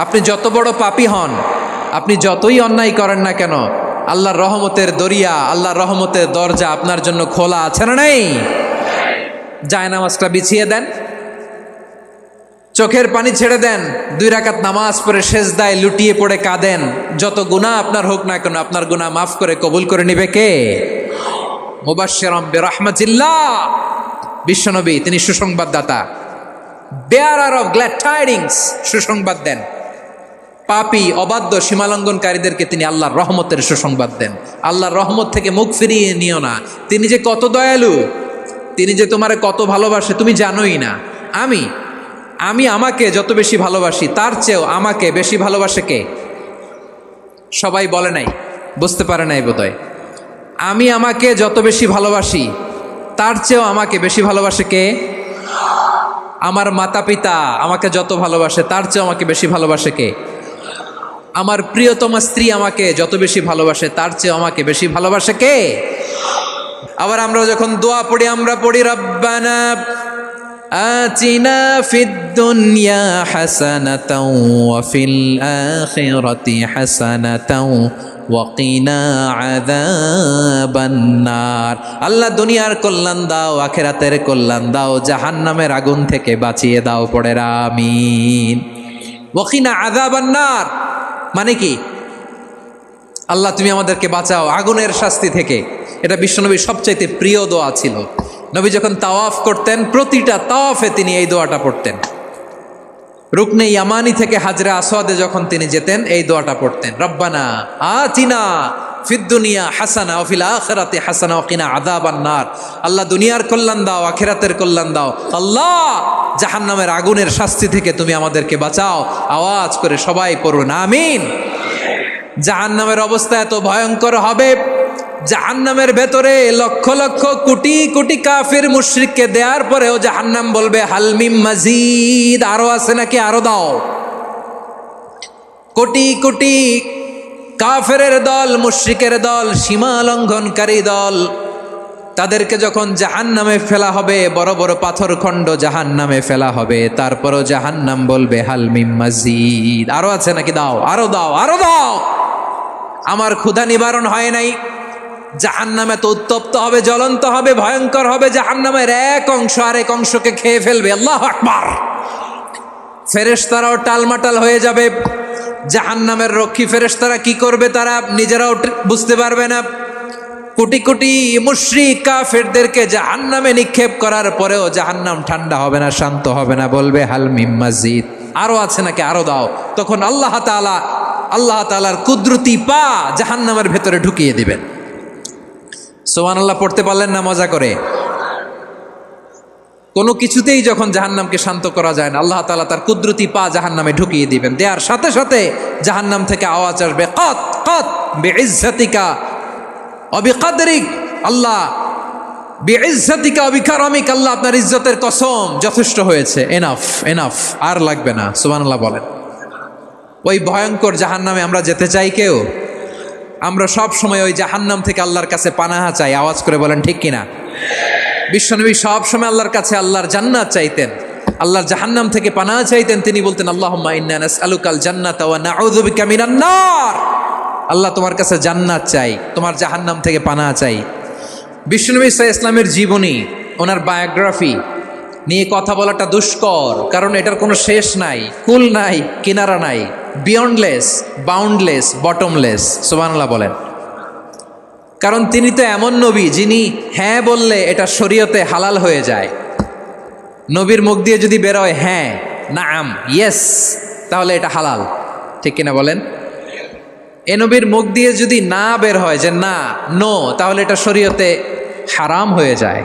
আপনি যত বড় পাপী হন, আপনি যতই অন্যায় করেন না কেন, আল্লাহর রহমতের দরিয়া, আল্লাহর রহমতের দরজা আপনার জন্য খোলা আছে না নেই? জায়নামাজটা বিছিয়ে দেন, চোখের পানি ছেড়ে দেন, 2 রাকাত নামাজ পড়ে সেজদায় লুটিয়ে পড়ে কাঁদেন। যত গুনাহ আপনার হোক না কেন, আপনার গুনাহ মাফ করে কবুল করে নিবে কে? মুবাশশিরাম বিরহমাতিল্লাহ, বিশ্বনবী তিনি সুসংবাদদাতা, বেয়ারার অফ গ্ল্যাড টাইডিংস, সুসংবাদ দেন। পাপী অবাধ্য সীমালঙ্ঘনকারীদেরকে তিনি আল্লাহর রহমতের সুসংবাদ দেন। আল্লাহর রহমত থেকে মুখ ফিরিয়ে নিও না। তিনি যে কত দয়ালু, তিনি যে তোমারে কত ভালোবাসে তুমি জানোই না। আমি আমাকে যত বেশি ভালোবাসি তার চেয়েও আমাকে বেশি ভালোবাসে কে? সবাই বলে নাই, বুঝতে পারে নাই বোধহয়। আমি আমাকে যত বেশি ভালোবাসি তার চেয়েও আমাকে বেশি ভালোবাসে কে? আমার মাতা পিতা আমাকে যত ভালোবাসে তার চেয়েও আমাকে বেশি ভালোবাসে কে? আমার প্রিয়তমা স্ত্রী আমাকে যত বেশি ভালোবাসে তার চেয়েও আমাকে বেশি ভালোবাসে কে? আবার আমরা যখন দোয়া পড়ি, আমরা পড়ি রব্বানা আতিনা ফিদ দুনিয়া হাসানাতাও ওয়া ফিল আখিরাতি হাসানাতাও ওয়া কিনা আযাবান নার। আল্লাহ দুনিয়ার কল্যাণ দাও, আখিরাতের কল্যাণ দাও, জাহান্নামের আগুন থেকে বাঁচিয়ে দাও। পড়ে আমিন। ওয়া কিনা আযাবান নার মানে কি? আল্লাহ তুমি আমাদেরকে বাঁচাও আগুনের শাস্তি থেকে। এটা বিশ্বনবীর সবচাইতে প্রিয় দোয়া ছিল। নবী যখন তাওয়াফ করতেন, প্রতিটা তাওয়াফে তিনি এই দোয়াটা পড়তেন। রুকনে ইয়ামানি থেকে হাজরে আসওয়াদে যখন তিনি যেতেন, এই দোয়াটা পড়তেন, রব্বানা আতিনা ফিদ দুনিয়া হাসানা ওয়া ফিল আখিরাতি হাসানা ওয়া কিনা আযাবান নার। আল্লাহ দুনিয়ার কল্যাণ দাও, আখিরাতের কল্যাণ দাও। আল্লাহ জাহান্নামের আগুনের শাস্তি থেকে তুমি আমাদেরকে বাঁচাও। আওয়াজ করে সবাই পড়ুন আমিন। জাহান্নামের অবস্থা এত ভয়ঙ্কর হবে, জাহান্নামের ভেতরে লক্ষ লক্ষ কোটি কোটি কাফির মুশরিককে দেওয়ার পরেও জাহান্নাম বলবে হালমিম মাজিদ, আরো আছে নাকি, আরো দাও। কোটি কোটি কাফেরের দল, মুশরিকের দল, সীমা লঙ্ঘনকারী দল, তাদেরকে যখন জাহান্নামে ফেলা হবে, বড় বড় পাথরখণ্ড জাহান্নামে ফেলা হবে, তারপরও জাহান্নাম বলবে হালমিম মাজিদ, আরো আছে নাকি, দাও, আরো দাও, আরো দাও। আমার ক্ষুধা নিবারণ হয় নাই। জাহান্নামে তো উত্তপ্ত হবে, জ্বলন্ত হবে, ভয়ঙ্কর হবে। জাহান্নামের এক অংশ আরেক অংশকে খেয়ে ফেলবে। আল্লাহু আকবার। ফেরেশতারাও টালমাটাল হয়ে যাবে। জাহান্নামের রক্ষী ফেরেশতারা কি করবে তারা নিজেরাও বুঝতে পারবে না। কোটি কোটি মুশরিক কাফেরদেরকে জাহান্নামে নিক্ষেপ করার পরেও জাহান্নাম ঠান্ডা হবে না, শান্ত হবে না, বলবে হাল মিম মাজিদ, আরো আছে নাকি, আরো দাও। তখন আল্লাহ তাআলার কুদরতি পা জাহান্নামের ভেতরে ঢুকিয়ে দিবেন। সুবহানাল্লাহ পড়তে পারলেন না মজা করে? কোনো কিছুতেই যখন জাহান্নামকে শান্ত করা যায় না, আল্লাহ তাআলা তার কুদরতি পা জাহান্নামে ঢুকিয়ে দিবেন। দেওয়ার সাথে সাথে জাহান্নাম থেকে আওয়াজ আসবে, কাত কাত বিইজ্জাতিকা ওয়া বিকদরিক। আল্লাহ বিইজ্জাতিকা ওয়া বিকারামিক, আল্লাহ আপনার ইজ্জতের কসম, যথেষ্ট হয়েছে, এনাফ এনাফ, আর লাগবে না। সুবহানাল্লাহ বলেন। ওই ভয়ঙ্কর জাহান্নামে আমরা যেতে চাই কেউ? আমরা সব সময় ওই জাহান্নাম থেকে আল্লাহর কাছে পানাহা চাই। আওয়াজ করে বলেন ঠিক কিনা? বিশ্বনবী সব সময় আল্লাহর কাছে আল্লাহর জান্নাত চাইতেন, আল্লাহর জাহান্নাম থেকে পানাহা চাইতেন। তিনি বলতেন আল্লাহুম্মা ইন্না নাসআলুকাল জান্নাতা ওয়া নাউযু বিকা মিনান নার। আল্লাহ তোমার কাছে জান্নাত চাই, তোমার জাহান্নাম থেকে পানাহা চাই। বিশ্বনবী সাল্লাল্লাহু আলাইহি ওয়াসাল্লামের জীবনী, ওনার বায়োগ্রাফি নিয়ে কথা বলাটা দুষ্কর, কারণ এটার কোনো শেষ নাই, কুল নাই, কিনারা নাই, বিয়ন্ডলেস, বাউন্ডলেস, বটমলেস। সুবহানাল্লাহ বলেন। কারণ তিনি তো এমন নবী যিনি হ্যাঁ বললে এটা শরীয়তে হালাল হয়ে যায়। নবীর মুখ দিয়ে যদি বেরোয় হ্যাঁ, নাম, ইয়েস, তাহলে এটা হালাল, ঠিক কিনা বলেন? এ নবীর মুখ দিয়ে যদি না বের হয় যে না, নো, তাহলে এটা শরীয়তে হারাম হয়ে যায়।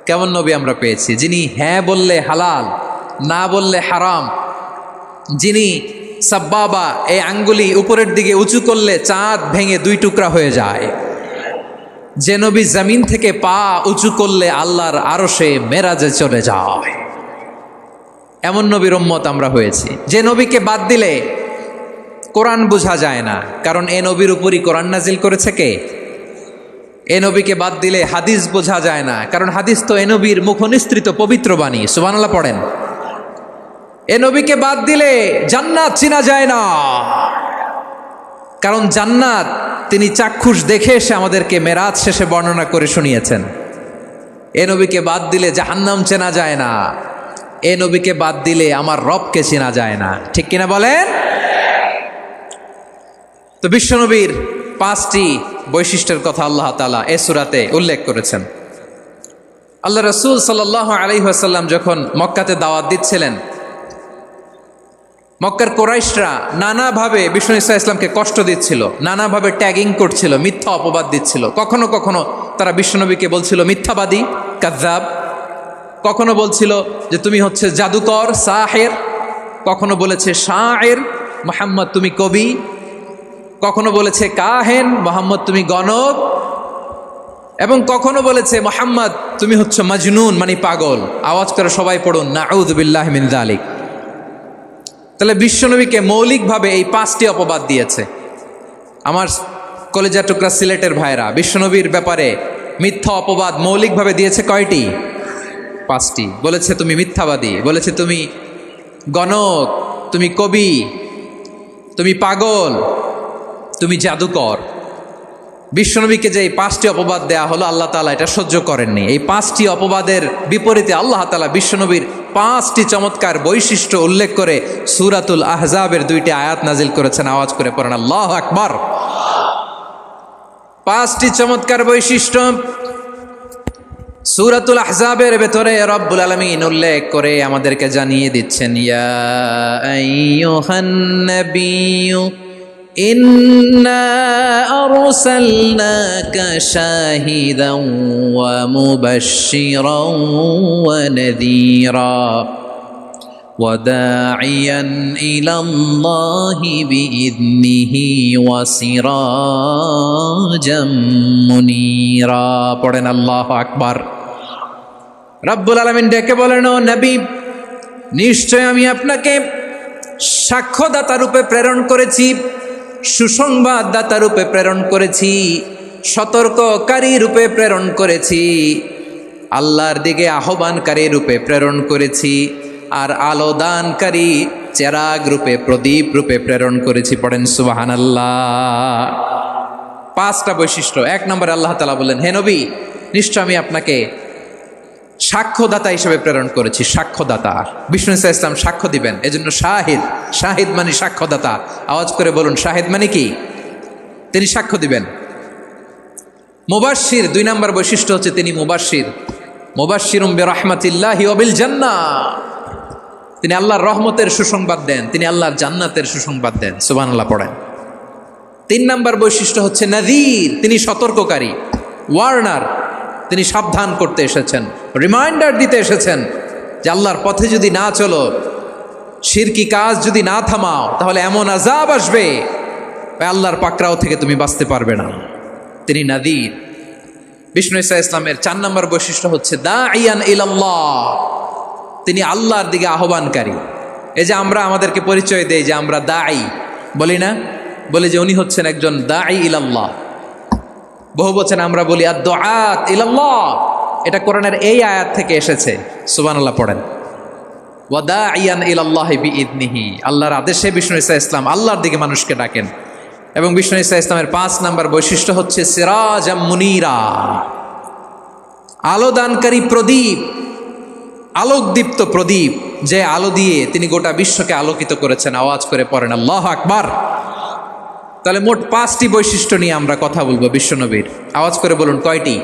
কেমন নবী আমরা পেয়েছি, যিনি হ্যাঁ বললে হালাল, না বললে হারাম, যিনি সাব্বাবা, এই আঙ্গুলি উপরের দিকে উঁচু করলে চাঁদ ভেঙে 2 টুকরা হয়ে যায়, যে নবী জমিন থেকে পা উঁচু করলে আল্লাহর আরশে মেরাজে চলে যায়, এমন নবীর উম্মত আমরা হয়েছি। যে নবীকে বাদ দিলে কোরআন বোঝা যায় না, কারণ এ নবীর উপরই কোরআন নাজিল করেছে কে? এ নবীকে বাদ দিলে হাদিস বোঝা যায় না, কারণ হাদিস তো এ নবীর মুখনিসৃত পবিত্র বাণী। সুবহানাল্লাহ পড়েন। এ নবীকে বাদ দিলে জান্নাত চিনা যায় না, কারণ জান্নাত তিনি চাক্ষুষ দেখে এসে আমাদেরকে মেরাজ শেষে বর্ণনা করে শুনিয়েছেন। এ নবীকে বাদ দিলে জাহান্নাম চেনা যায় না, এ নবীকে বাদ দিলে আমার রবকে চেনা যায় না। ঠিক কিনা বলেন? তো বিশ্বনবীর 5টি বৈশিষ্ট্যের কথা আল্লাহ তাআলা এই সূরাতে উল্লেখ করেছেন। আল্লাহ রাসূল সাল্লাল্লাহু আলাইহি ওয়াসাল্লাম যখন মক্কাতে দাওয়াত দিচ্ছিলেন, মক্কার কোরাইশরা নানাভাবে বিষ্ণু ঈসা ইসলামকে কষ্ট দিচ্ছিল, নানাভাবে ট্যাগিং করছিল, মিথ্যা অপবাদ দিচ্ছিল। কখনো কখনো তারা বিশ্বনবীকে বলছিল মিথ্যাবাদী, কাযযাব। কখনো বলছিল যে তুমি হচ্ছে জাদুকর, সাহের। কখনো বলেছে শায়ের, মুহাম্মদ তুমি কবি। কখনো বলেছে কাহেন, মুহাম্মদ তুমি গণক। এবং কখনো বলেছে মুহাম্মদ তুমি হচ্ছে মাজনুন, মানে পাগল। আওয়াজ করে সবাই পড়ুন নাউযু বিল্লাহি মিন যালিক। তাহলে বিশ্বনবীকে মৌলিকভাবে এই 5টি অপবাদ দিয়েছে। আমার কলেজা টুকরা সিলেটের ভাইরা, বিশ্বনবীর ব্যাপারে মিথ্যা অপবাদ মৌলিকভাবে দিয়েছে কয়টি? 5টি। বলেছে তুমি মিথ্যাবাদী, বলেছে তুমি গণক, তুমি কবি, তুমি পাগল, তুমি জাদুকর। বিশ্বনবীকে যে এই 5টি অপবাদ দেয়া হলো, আল্লাহ তাআলা এটা সহ্য করেননি। এই 5টি অপবাদের বিপরীতে আল্লাহ তাআলা বিশ্বনবীর 5টি চমৎকার বৈশিষ্ট্য উল্লেখ করে সূরাতুল আহজাবের 2টি আয়াত নাজিল করেছেন। আওয়াজ করে পড়েন আল্লাহু আকবার। 5টি চমৎকার বৈশিষ্ট্য সূরাতুল আহজাবের ভেতরে রব্বুল আলামিন উল্লেখ করে আমাদেরকে জানিয়ে দিচ্ছেন, ইয়া আইয়ুহান নাবিয়্যু ইন্না আরসালনাকা শাহিদান ওয়া মুবাশশিরান ওয়া নাযীরা ওয়া দাঈয়ান ইলাল্লাহি বিইذনিহি ওয়া সিরাজাম মুনীরা। পড়েন আল্লাহু আকবার। রব্বুল আলামিন ডেকে বলেন, ও নবী, নিশ্চয় আমি আপনাকে সাক্ষ্যদাতা রূপে প্রেরণ করেছি, সুসংবাদদাতা রূপে প্রেরণ করেছি, সতর্ককারী রূপে প্রেরণ করেছি, আল্লাহর দিকে আহ্বানকারী রূপে প্রেরণ করেছি, আর আলো দানকারী চেরাগ রূপে, প্রদীপ রূপে প্রেরণ করেছি। পড়েন সুবহানাল্লাহ। 5টা বৈশিষ্ট্য। 1 নম্বরে আল্লাহ তাআলা বললেন, হে নবী, নিশ্চয় আমি আপনাকে সাক্ষ্যদাতা হিসেবে প্রেরণ করেছি। সাক্ষ্যদাতা, বিষ্ণু ঈসা ইসলাম সাক্ষ্য দিবেন, এজন্য শাহিদ। শাহিদ মানে সাক্ষ্যদাতা। আওয়াজ করে বলুন শাহিদ মানে কি? তিনি সাক্ষ্য দিবেন। মুবাশশির, 2 নম্বর বৈশিষ্ট্য হচ্ছে তিনি মুবাশশির। মুবাশশিরুম বিরহমাতিল্লাহি ওয়া বিল জান্নাহ। তিনি আল্লাহর রহমতের সুসংবাদ দেন, তিনি আল্লাহর জান্নাতের সুসংবাদ দেন। সুবহানাল্লাহ পড়েন। 3 নম্বর বৈশিষ্ট্য হচ্ছে নাযীর, তিনি সতর্ককারী, ওয়ার্নার। তিনি সাবধান করতে এসেছেন, রিমাইন্ডার দিতে এসেছেন যে আল্লাহর পথে যদি না চলো, শিরকি কাজ যদি না থামাও, তাহলে এমন আযাব আসবে আল্লাহর পাকড়াও থেকে তুমি বাঁচতে পারবে না। তিনি নাযীর। বিষ্ণু ঈসা ইসলামের 4 নম্বর বৈশিষ্ট্য হচ্ছে দাঈয়ান ইলাল্লাহ, তিনি আল্লাহর দিকে আহ্বানকারী। এই যে আমরা আমাদেরকে পরিচয় দেই যে আমরা দাঈ, বলি না? বলি যে উনি হচ্ছেন একজন দাঈ ইলাল্লাহ। বহু বচনে আমরা বলি আদ-দুআত ইলাল্লাহ। এটা কোরআনের এই আয়াত থেকে এসেছে। সুবহানাল্লাহ পড়েন। ওয়া দাঈয়ান ইলাল্লাহি বিইذনিহি, আল্লাহর আদেশে বিষ্ণু ঈসা ইসলাম আল্লাহর দিকে মানুষকে ডাকেন। এবং বিষ্ণু ঈসা ইসলামের 5 নম্বর বৈশিষ্ট্য হচ্ছে সিরাজাম মুনীরা, আলো দানকারী প্রদীপ, আলোকদীপ্ত প্রদীপ, যে আলো দিয়ে তিনি গোটা বিশ্বকে আলোকিত করেছেন। আওয়াজ করে পড়েন আল্লাহু আকবার। তাহলে মোট 5টি বৈশিষ্ট্য নিয়ে আমরা কথা বলবো বিশ্বনবীর। আওয়াজ করে বলুন কয়টি?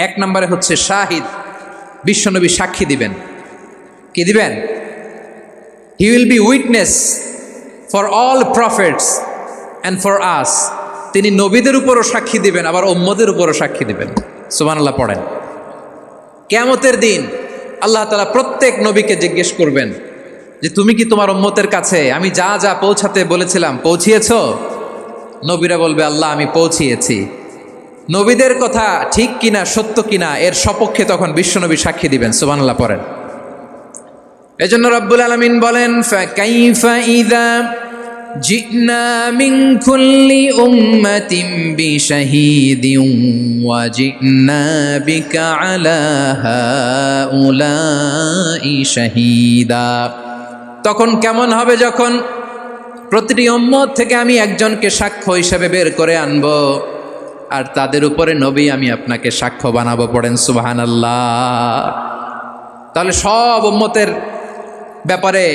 1 নম্বরে হচ্ছে শাহিদ, বিশ্বনবী সাক্ষী দিবেন। কি দিবেন? He will be witness for all prophets and for us. তিনি নবীদের উপরও সাক্ষী দিবেন, আবার উম্মতের উপরও সাক্ষী দিবেন। সুবহানাল্লাহ পড়েন। কিয়ামতের দিন আল্লাহ তাআলা প্রত্যেক নবীকে জিজ্ঞেস করবেন যে তুমি কি তোমার উম্মতের কাছে আমি যা যা পৌঁছাতে বলেছিলাম পৌঁছিয়েছ? নবীরা বলবে আল্লাহ আমি পৌঁছিয়েছি। নবীদের কথা ঠিক কিনা, সত্য কিনা, এর সপক্ষে তখন বিশ্বনবী সাক্ষী দিবেন। সুবহানাল্লাহ পড়েন। এজন্য রব্বুল আলামিন বলেন, ফাকাইফা ইযা জিনা মিন কুল্লি উম্মাতিন বিশাহীদিন ওয়া জিনা বিকা আলা হাউলাই শাহীদা। তখন কেমন হবে যখন প্রতিটি উম্মত থেকে আমি একজনকে সাক্ষ্য হিসেবে বের করে আনবো, আর তাদের উপরে নবী আমি আপনাকে সাক্ষ্য বানাবো। পড়েন সুবহানাল্লাহ। তাহলে সব উম্মতের ব্যাপারে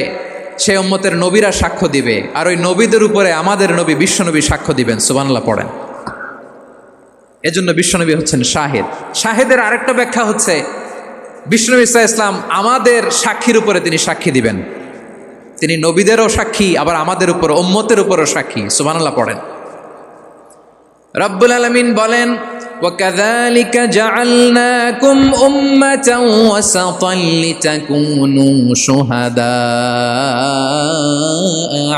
সে উম্মতের নবীরা সাক্ষ্য দিবে, আর ওই নবীদের উপরে আমাদের নবী বিশ্বনবী সাক্ষ্য দিবেন। সুবহানাল্লাহ পড়েন। এজন্য বিশ্বনবী হচ্ছেন শাহিদ। শাহিদের আরেকটা ব্যাখ্যা হচ্ছে বিশ্বনবী সাল্লাল্লাহু আলাইহি ওয়াসাল্লাম আমাদের সাক্ষীর উপরে তিনি সাক্ষী দিবেন। তিনি নবীদেরও সাক্ষী, আবার আমাদের উপর উম্মতের উপরও সাক্ষী। সুবহানাল্লাহ পড়েন। রব্বুল আলামিন বলেন, وَكَذَلِكَ جَعَلْنَاكُمْ أُمَّةً وَسَطًا لِتَكُونُوا شُهَدَاءَ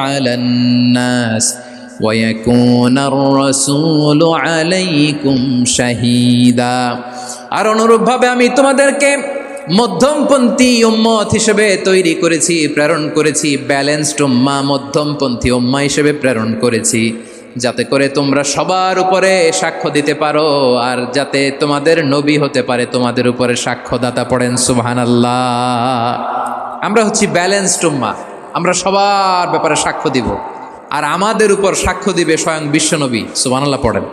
عَلَى النَّاسِ وَيَكُونَ الرَّسُولُ عَلَيْكُمْ شَهِيدًا। আর অনুরূপভাবে আমি তোমাদেরকে মধ্যমপন্থী উম্মত হিসেবে তৈরি করেছি, প্রেরণ করেছি। ব্যালেন্সড উম্মাহ, মধ্যমপন্থী উম্মাহ হিসেবে প্রেরণ করেছি, যাতে করে তোমরা সবার উপরে সাক্ষ্য দিতে পারো, আর যাতে তোমাদের নবী হতে পারে তোমাদের উপরে সাক্ষ্যদাতা। পড়েন সুবহানাল্লাহ। আমরা হচ্ছি ব্যালেন্সড উম্মাহ, আমরা সবার ব্যাপারে সাক্ষ্য দিব, আর আমাদের উপর সাক্ষ্য দিবে স্বয়ং বিশ্বনবী। সুবহানাল্লাহ পড়েন।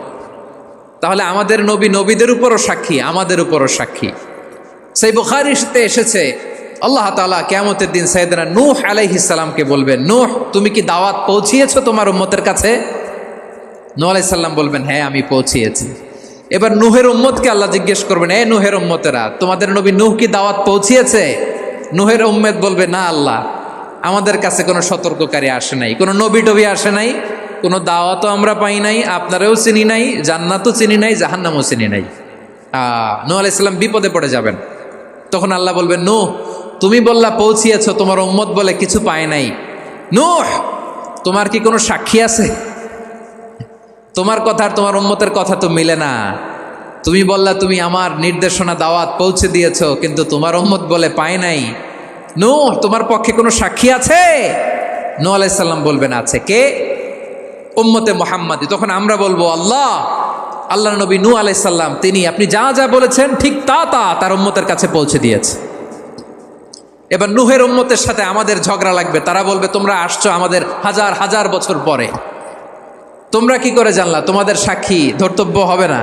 তাহলে আমাদের নবী নবীদের উপরও সাক্ষী, আমাদের উপরও সাক্ষী। সেই বুখারীতে এসেছে আল্লাহ তাআলা কিয়ামতের দিন সাইয়েদনা নূহ আলাইহিস সালামকে বলবেন, নূহ তুমি কি দাওয়াত পৌঁছিয়েছো তোমার উম্মতের কাছে? নূহ আলাইহিস সালাম বলবেন, হ্যাঁ আমি পৌঁছিয়েছি। এবার নূহের উম্মতকে আল্লাহ জিজ্ঞেস করবেন, এ নূহের উম্মতেরা, তোমাদের নবী নূহ কি দাওয়াত পৌঁছিয়েছে? নূহের উম্মত বলবে, না আল্লাহ, আমাদের কাছে কোনো সতর্ককারী আসে নাই, কোনো নবী টবি আসে নাই, কোনো দাওয়াতও আমরা পাই নাই, আপনারাও চিনি নাই, জান্নাতও চিনি নাই, জাহান্নামও চিনি নাই। নূহ আলাইহিস সালাম বিপদে পড়ে যাবেন। তখন আল্লাহ বলবেন, নূহ তুমি বললা পৌঁছিয়েছ, তোমার উম্মত বলে কিছু পায় নাই। নূহ তোমার কি কোনো সাক্ষী আছে? তোমার কথা আর তোমার উম্মতের কথা তো মিলে না। তুমি বললা তুমি আমার নির্দেশনা দাওয়াত পৌঁছে দিয়েছো, কিন্তু তোমার উম্মত বলে পায় নাই। নূহ তোমার পক্ষে কোনো সাক্ষী আছে? নূহ আলাইহিস সালাম বলবেন, আছে। কে? উম্মতে মুহাম্মাদি। তখন আমরা বলবো, আল্লাহ নবী নূহ আলাইহিস সালাম তিনি আপনি যা যা বলেছেন ঠিক তা তার উম্মতের কাছে পৌঁছে দিয়েছে। এবার নূহের উম্মতের সাথে আমাদের ঝগড়া লাগবে। তারা বলবে, তোমরা আসছো আমাদের হাজার হাজার বছর পরে, তোমরা কি করে জানলা? তোমাদের সাক্ষী ধর্তব্য হবে না।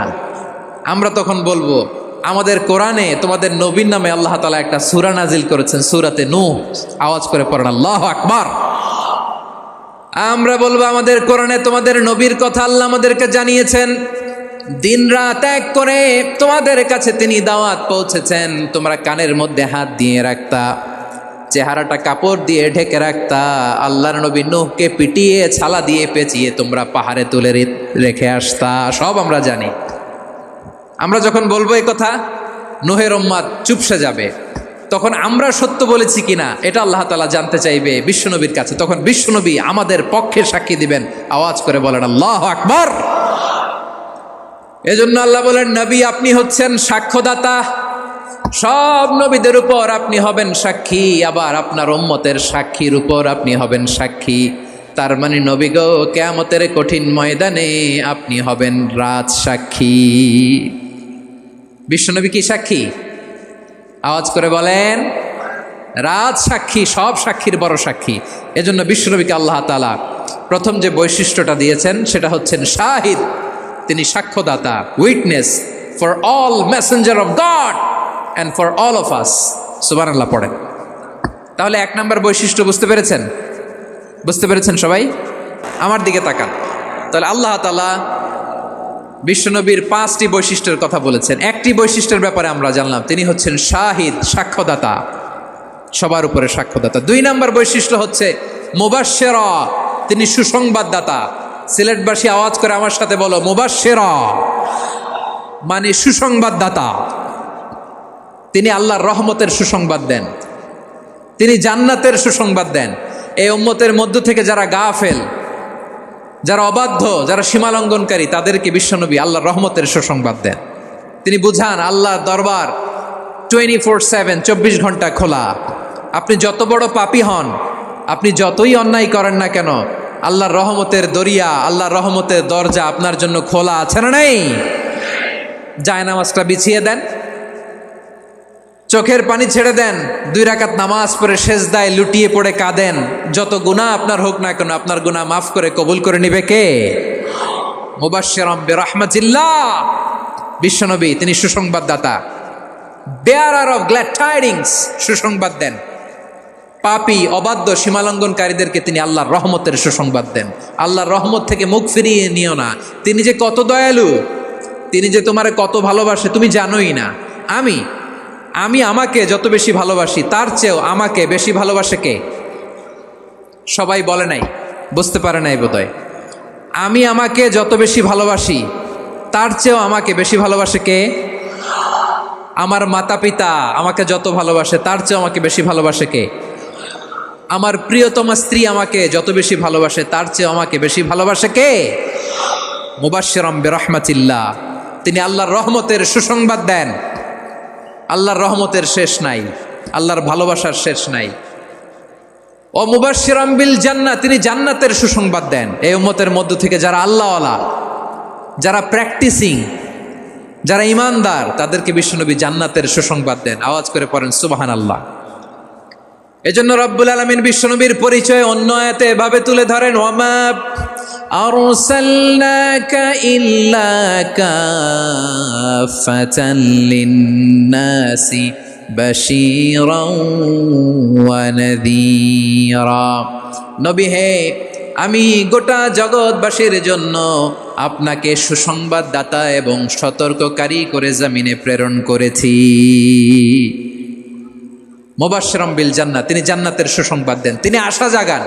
আমরা তখন বলবো, আমাদের কোরআনে তোমাদের নবীর নামে আল্লাহ তাআলা একটা সূরা নাজিল করেছেন, সূরাতে নূহ। আওয়াজ করে পড়েন আল্লাহু আকবার। আমরা বলবো, আমাদের কোরআনে তোমাদের নবীর কথা আল্লাহ আমাদেরকে জানিয়েছেন, দিন রাত এক করে তোমাদের কাছে তিনি দাওয়াত পৌঁছেছেন। তোমরা কানের মধ্যে হাত দিয়ে রাখতা, চেহারাটা কাপড় দিয়ে ঢেকে রাখতা, আল্লাহর নবী নূহকে পিটিয়ে ছালা দিয়ে পেঁচিয়ে তোমরা পাহাড়ে তুলে রেখে আসতা। সব আমরা জানি। আমরা যখন বলবো এই কথা, নূহের উম্মত চুপসে যাবে। তখন আমরা সত্য বলেছি কিনা এটা আল্লাহ তাআলা জানতে চাইবে বিশ্বনবীর কাছে। তখন বিশ্বনবী আমাদের পক্ষে সাক্ষী দিবেন। আওয়াজ করে বলেন আল্লাহু আকবার। এজন্য আল্লাহ বলেন, নবী আপনি হচ্ছেন সাক্ষ্যদাতা, সব নবীদের উপর আপনি হবেন সাক্ষী, আবার আপনার উম্মতের সাক্ষীর উপর আপনি হবেন সাক্ষী। তার মানে নবী গো, কিয়ামতের কঠিন ময়দানে আপনি হবেন রাজ সাক্ষী। বিশ্বনবী কি সাক্ষী? আওয়াজ করে বলেন, রাজ সাক্ষী, সব সাক্ষীর বড় সাক্ষী। এজন্য বিশ্বনবীকে আল্লাহ তাআলা প্রথম যে বৈশিষ্ট্যটা দিয়েছেন সেটা হচ্ছেন শাহিদ। তিনি সাক্ষ্যদাতা, witness for all messenger of God and for all of us. সুবহানাল্লাহ পড়েন। তাহলে এক নাম্বার বৈশিষ্ট্য বুঝতে পেরেছেন? বুঝতে পেরেছেন সবাই? আমার দিকে তাকান। তাহলে আল্লাহ তাআলা বিশ্বনবীর 5টি বৈশিষ্ট্যের কথা বলেছেন। একটি বৈশিষ্ট্যের ব্যাপারে আমরা জানলাম, তিনি হচ্ছেন শাহিদ, সাক্ষ্যদাতা, সবার উপরে সাক্ষ্যদাতা। 2 নাম্বার বৈশিষ্ট্য হচ্ছে মুবাশশিরা, তিনি সুসংবাদদাতা। সিলেটবাসী আওয়াজ করে আমার সাথে বলো, মুবাশশিরা মানে সুসংবাদদাতা। তিনি আল্লাহর রহমতের সুসংবাদ দেন, তিনি জান্নাতের সুসংবাদ দেন। এই উম্মতের মধ্য থেকে যারা গাফেল, যারা অবাধ্য, যারা সীমালঙ্ঘনকারী, তাদেরকে বিশ্বনবী আল্লাহর রহমতের সুসংবাদ দেন। তিনি বুঝান আল্লাহর দরবার 24/7, 24 ঘন্টা খোলা। আপনি যত বড় পাপী হন, আপনি যতই অন্যায় করেন না কেন, আল্লাহর রহমতের দরিয়া, আল্লাহর রহমতের দরজা আপনার জন্য খোলা আছে না নেই? জায়নামাজটা বিছিয়ে দেন, চোখের পানি ছেড়ে দেন, 2 রাকাত নামাজ পড়ে সেজদায় লুটিয়ে পড়ে কাঁদেন। যত গুনাহ আপনার হোক না কেন, আপনার গুনাহ মাফ করে কবুল করে নিবে কে? মুবাশশিরাম বিরহমাতিল্লাহ, বিশ্বনবী তিনি সুসংবাদদাতা, বেয়ারার অফ গ্ল্যাড টাইডিংস, সুসংবাদ দেন। পাপী অবাধ্য সীমালঙ্ঘনকারীদেরকে তিনি আল্লাহর রহমতের সুসংবাদ দেন। আল্লাহর রহমত থেকে মুখ ফিরিয়ে নিও না। তিনি যে কত দয়ালু, তিনি যে তোমারে কত ভালোবাসে তুমি জানোই না। আমি আমাকে যত বেশি ভালোবাসি তার চেয়েও আমাকে বেশি ভালোবাসে কে? সবাই বলে নাই, বুঝতে পারে নাই বোধহয়। আমি আমাকে যত বেশি ভালোবাসি তার চেয়েও আমাকে বেশি ভালোবাসে কে? আমার মাতা পিতা আমাকে যত ভালোবাসে তার চেয়েও আমাকে বেশি ভালোবাসে কে? আমার প্রিয়তমা স্ত্রী আমাকে যত বেশি ভালোবাসে তার চেয়েও আমাকে বেশি ভালোবাসে কে? মুবাশশিরাম বিরহমাতিল্লাহ, তিনি আল্লাহর রহমতের সুসংবাদ দেন। আল্লাহর রহমতের শেষ নাই, আল্লাহর ভালোবাসার শেষ নাই। ও মুবাশশিরাম বিল জান্নাহ, তিনি জান্নাতের সুসংবাদ দেন। এই উম্মতের মধ্য থেকে যারা আল্লাহওয়ালা, যারা প্র্যাকটিসিং, যারা ইমানদার, তাদেরকে বিশ্বনবী জান্নাতের সুসংবাদ দেন। আওয়াজ করে পড়েন সুবহানাল্লাহ। এজন্য রব্বুল আলামিন বিশ্বনবীর পরিচয় অন্য আয়াতে এভাবে তুলে ধরেন, ওয়ামা আরসালনাকা ইল্লা কাফাতান লিন্নাসি বাশীরাও ওয়া নাযীরা। নবী হে, আমি গোটা জগৎবাসীর জন্য আপনাকে সুসংবাদদাতা এবং সতর্ককারী করে জমিনে প্রেরণ করেছি। মুবাশশিরাম বিল জান্নাহ, তিনি জান্নাতের সুসংবাদ দেন, তিনি আশা জাগান।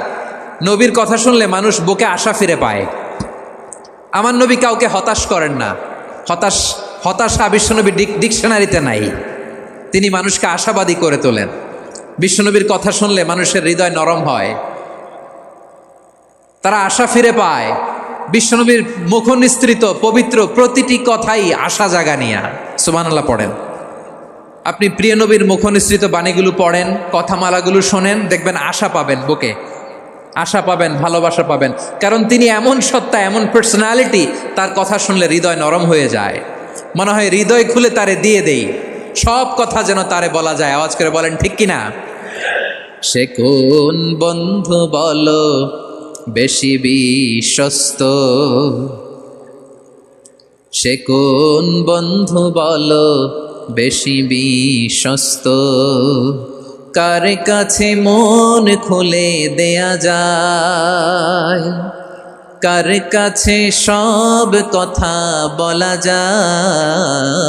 নবীর কথা শুনলে মানুষ বুকে আশা ফিরে পায়। আমার নবী কাউকে হতাশ করেন না। হতাশা বিশ্বনবীর ডিকশনারিতে নাই। তিনি মানুষকে আশাবাদী করে তোলেন। বিশ্বনবীর কথা শুনলে মানুষের হৃদয় নরম হয়, তারা আশা ফিরে পায়। বিশ্বনবীর মুখ নিঃসৃত পবিত্র প্রতিটি কথাই আশা জাগানিয়া। সুবহানাল্লাহ পড়েন। আপনি প্রিয় নবীর মুখ নিঃসৃত বাণীগুলো পড়েন, কথামালাগুলো শোনেন, দেখবেন আশা পাবেন, বুকে আশা পাবেন, ভালোবাসা পাবেন। কারণ তিনি এমন সত্তা, এমন পার্সোনালিটি, তার কথা শুনলে হৃদয় নরম হয়ে যায়। মনে হয় হৃদয় খুলে তারে দিয়ে দেই, সব কথা যেন তারে বলা যায়। আওয়াজ করে বলেন ঠিক কিনা? সে কোন বন্ধু বলো বেশি বিশ্বস্ত, সে কোন বন্ধু বলো বেশি বিশ্বস্ত, কার কাছে মন খুলে দেয়া যায়, কার কাছে সব কথা বলা যায়,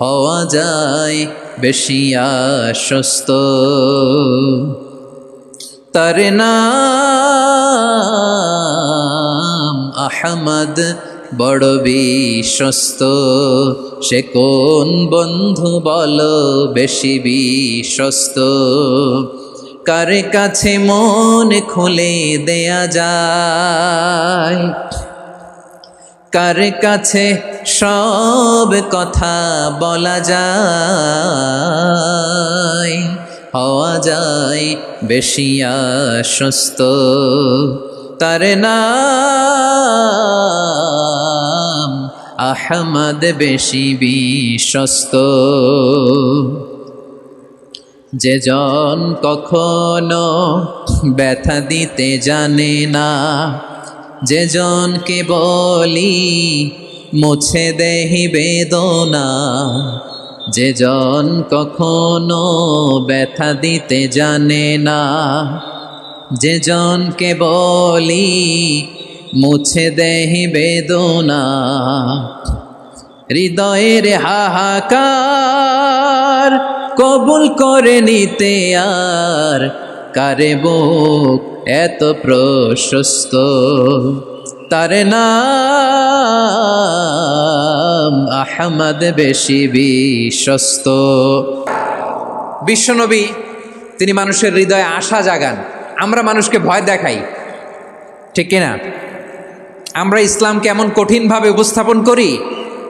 হওয়া যায় বেশি আশ্বস্ত। তার নাম আহমদ, বড় বিশ্বস্ত। সে কোন বন্ধু বলো বেশি বিশ্বস্ত, কার কাছে মন খুলে দেয়া যায়, কার কাছে সব কথা বলা যায়, হওয়া যায় বেশি আশ্বস্ত। তার নাম আহমদ, বেশি বিশ্বস্ত। যে জন কখনো ব্যথা দিতে জানে না, যে জনকে বলি মুছে দেহি বেদনা, যে জন কখনো ব্যথা দিতে জানে না, যে জনকে বলি মুছে দেহি বেদনা, হৃদয়ের হাহাকার কবুল করে নিতে আর কারে বুক এত প্রশস্ত। তার নাম আহমদ, বেশি বিশ্বস্ত। বিশ্বনবী তিনি মানুষের হৃদয়ে আশা জাগান। আমরা মানুষকে ভয় দেখাই, ঠিক কিনা? আমরা ইসলামকে এমন কঠিনভাবে উপস্থাপন করি,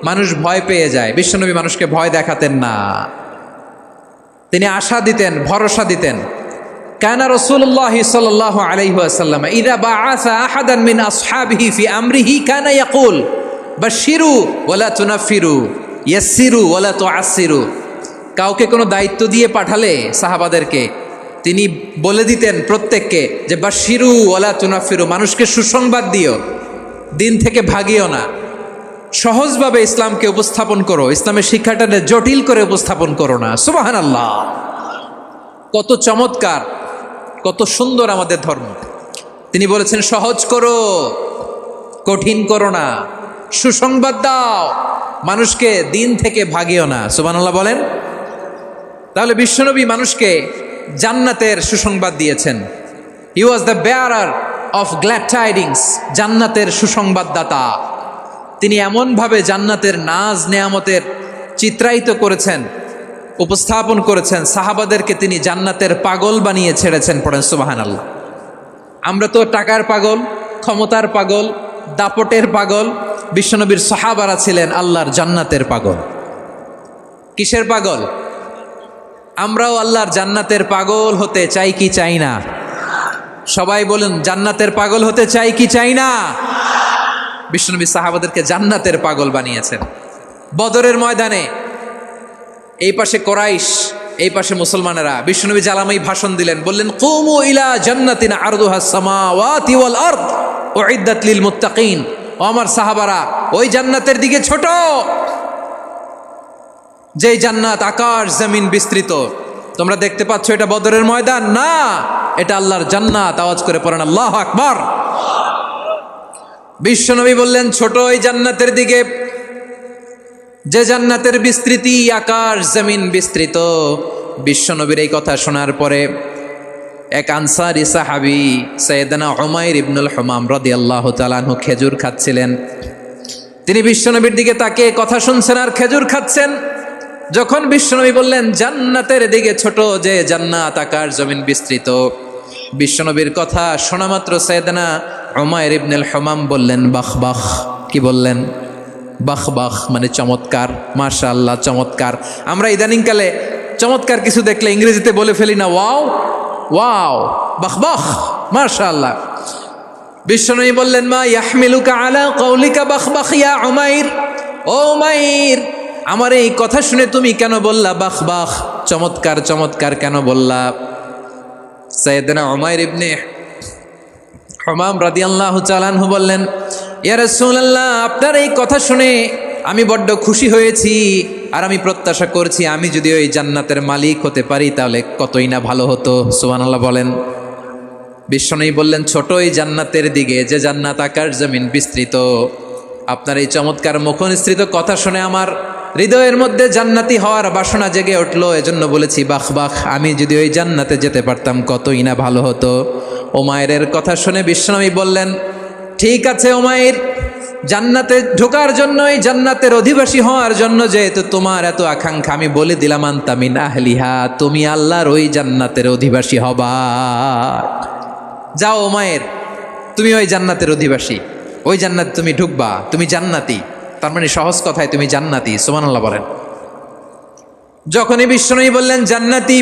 মানুষ ভয় পেয়ে যায়। বিশ্বনবী মানুষকে ভয় দেখাতেন না, তিনি আশা দিতেন, ভরসা দিতেন। কানা রাসূলুল্লাহ সাল্লাল্লাহু আলাইহি ওয়াসাল্লাম ইযা বাআসা আহাদান মিন আসহাবিহি ফি আমরিহি কানা ইয়াকুল বাশশিরু ওয়ালা তুনাফিরু, ইয়াসসিরু ওয়ালা তুআসসিরু। কাউকে কোনো দায়িত্ব দিয়ে পাঠালে সাহাবাদেরকে তিনি বলে দিতেন প্রত্যেককে যে বাশিরু ওয়ালা তুনাফিরু, মানুষকে সুসংবাদ দিও, দিন থেকে ভাগিও না, সহজভাবে ইসলামকে উপস্থাপন করো, ইসলামের শিক্ষাটাকে জটিল করে উপস্থাপন করো না। সুবহানাল্লাহ, কত চমৎকার, কত সুন্দর আমাদের ধর্ম। তিনি বলেছেন সহজ করো, কঠিন করো না, সুসংবাদ দাও, মানুষকে দিন থেকে ভাগিও না। সুবহানাল্লাহ বলেন। তাহলে বিশ্বনবী মানুষকে জান্নাতের সুসংবাদ দিয়েছেন। He was the bearer of glad tidings, জান্নাতের সুসংবাদদাতা। তিনি এমনভাবে জান্নাতের নাজ নেয়ামতের চিত্রায়িত করেছেন, উপস্থাপন করেছেন, সাহাবাদেরকে তিনি জান্নাতের পাগল বানিয়ে ছেড়েছেন। পড়েন সুবহানাল্লাহ। আমরা তো টাকার পাগল, ক্ষমতার পাগল, দাপটের পাগল। বিশ্বনবীর সাহাবারা ছিলেন আল্লাহর জান্নাতের পাগল। কিসের পাগল? আমরাও আল্লাহর জান্নাতের পাগল হতে চাই কি চাই না? সবাই বলুন, জান্নাতের পাগল হতে চাই কি চাই না? বিশ্বনবী সাহাবাদেরকে জান্নাতের পাগল বানিয়েছেন। বদরের ময়দানে এই পাশে কোরাইশ, এই পাশে মুসলমানেরা। বিশ্বনবী জালামাই ভাষণ দিলেন, বললেন কুমু ইলা জান্নাতিন আরদুহাস সামাওয়াতি ওয়াল আরদ উইদ্দাত লিল মুত্তাকিন। ও আমার সাহাবারা, ওই জান্নাতের দিকে ছোট, যেই জান্নাত আকাশ জমিন বিস্তৃত। তোমরা দেখতে পাচ্ছ এটা বদরের ময়দান না, এটা আল্লাহর জান্নাত। আওয়াজ করে পড়েন আল্লাহু আকবার। বিশ্বনবী বললেন ছোট ওই জান্নাতের দিকে, যে জান্নাতের বিস্তৃতি আকাশ জমিন বিস্তৃত। বিশ্বনবীর এই কথা শোনার পরে এক আনসারী সাহাবী সাইয়েদনা উমাইর ইবনুল হুমাম রাদিয়াল্লাহু তাআলা আনহু খেজুর খাচ্ছিলেন। তিনি বিশ্বনবীর দিকে তাকিয়ে কথা শুনছেন আর খেজুর খাচ্ছেন। যখন বিশ্বনবী বললেন জান্নাতের দিকে ছোট, যে জান্নাত আকাশ জমিন বিস্তৃত, বিশ্বনবীর কথা শোনা মাত্র সাইয়েদনা উমাইর ইবনুল হুমাম বললেন বাখ বাখ। কি বললেন? বাখ বাখ মানে চমৎকার, মাশাআল্লাহ চমৎকার। আমরা ইদানিংকালে চমৎকার কিছু দেখলে ইংরেজিতে বলে ফেলি না ওয়াও ওয়াও, বাখ বাখ, মাশাআল্লাহ। বিশ্বনবী বললেন মা ইয়াহমিলুকা আলা কওলিকা বাখ বাখ ইয়া উমাইর। ও উমাইর, আমার এই কথা শুনে তুমি কেন বললা বাখ বাখ, চমৎকার চমৎকার কেন বললা? সাইয়েদনা উমাইর ইবনে হুমাম রাদিয়াল্লাহু তাআলা আনহু বললেন ইয়া রাসূলুল্লাহ, আপনার এই কথা শুনে আমি বড্ড খুশি হয়েছি, আর আমি প্রত্যাশা করছি আমি যদি ওই জান্নাতের মালিক হতে পারি তাহলে কতই না ভালো হতো। সুবহানাল্লাহ বলেন। বিশ্বনবী বললেন ছোট ওই জান্নাতের দিকে, যে জান্নাত আকাশ জমিন বিস্তৃত। আপনার এই চমৎকার মুখনিসৃত কথা শুনে আমার হৃদয়ের মধ্যে জান্নাতি হওয়ার বাসনা জেগে উঠলো, এজন্য বলেছি বাখ বাখ, আমি যদি ওই জান্নাতে যেতে পারতাম কতই না ভালো হতো। উমাইরের কথা শুনে বিশ্বনবী বললেন ঠিক আছে উমাইর, জান্নাতে ঢোকার জন্য, এই জান্নাতের অধিবাসী হওয়ার জন্য যেহেতু তোমার এত আকাঙ্ক্ষা, আমি বলে দিলাম আনতা মিন আহলিহা, তুমি আল্লাহর ওই জান্নাতের অধিবাসী হবা। যাও উমাইর, তুমি ওই জান্নাতের অধিবাসী, ওই জান্নাতে তুমি ঢুকবা, তুমি জান্নাতি। তার মানে সহজ কথায় তুমি জান্নাতি। সুবহানাল্লাহ বলেন। যখনই বিশ্বনবী বললেন জান্নাতি,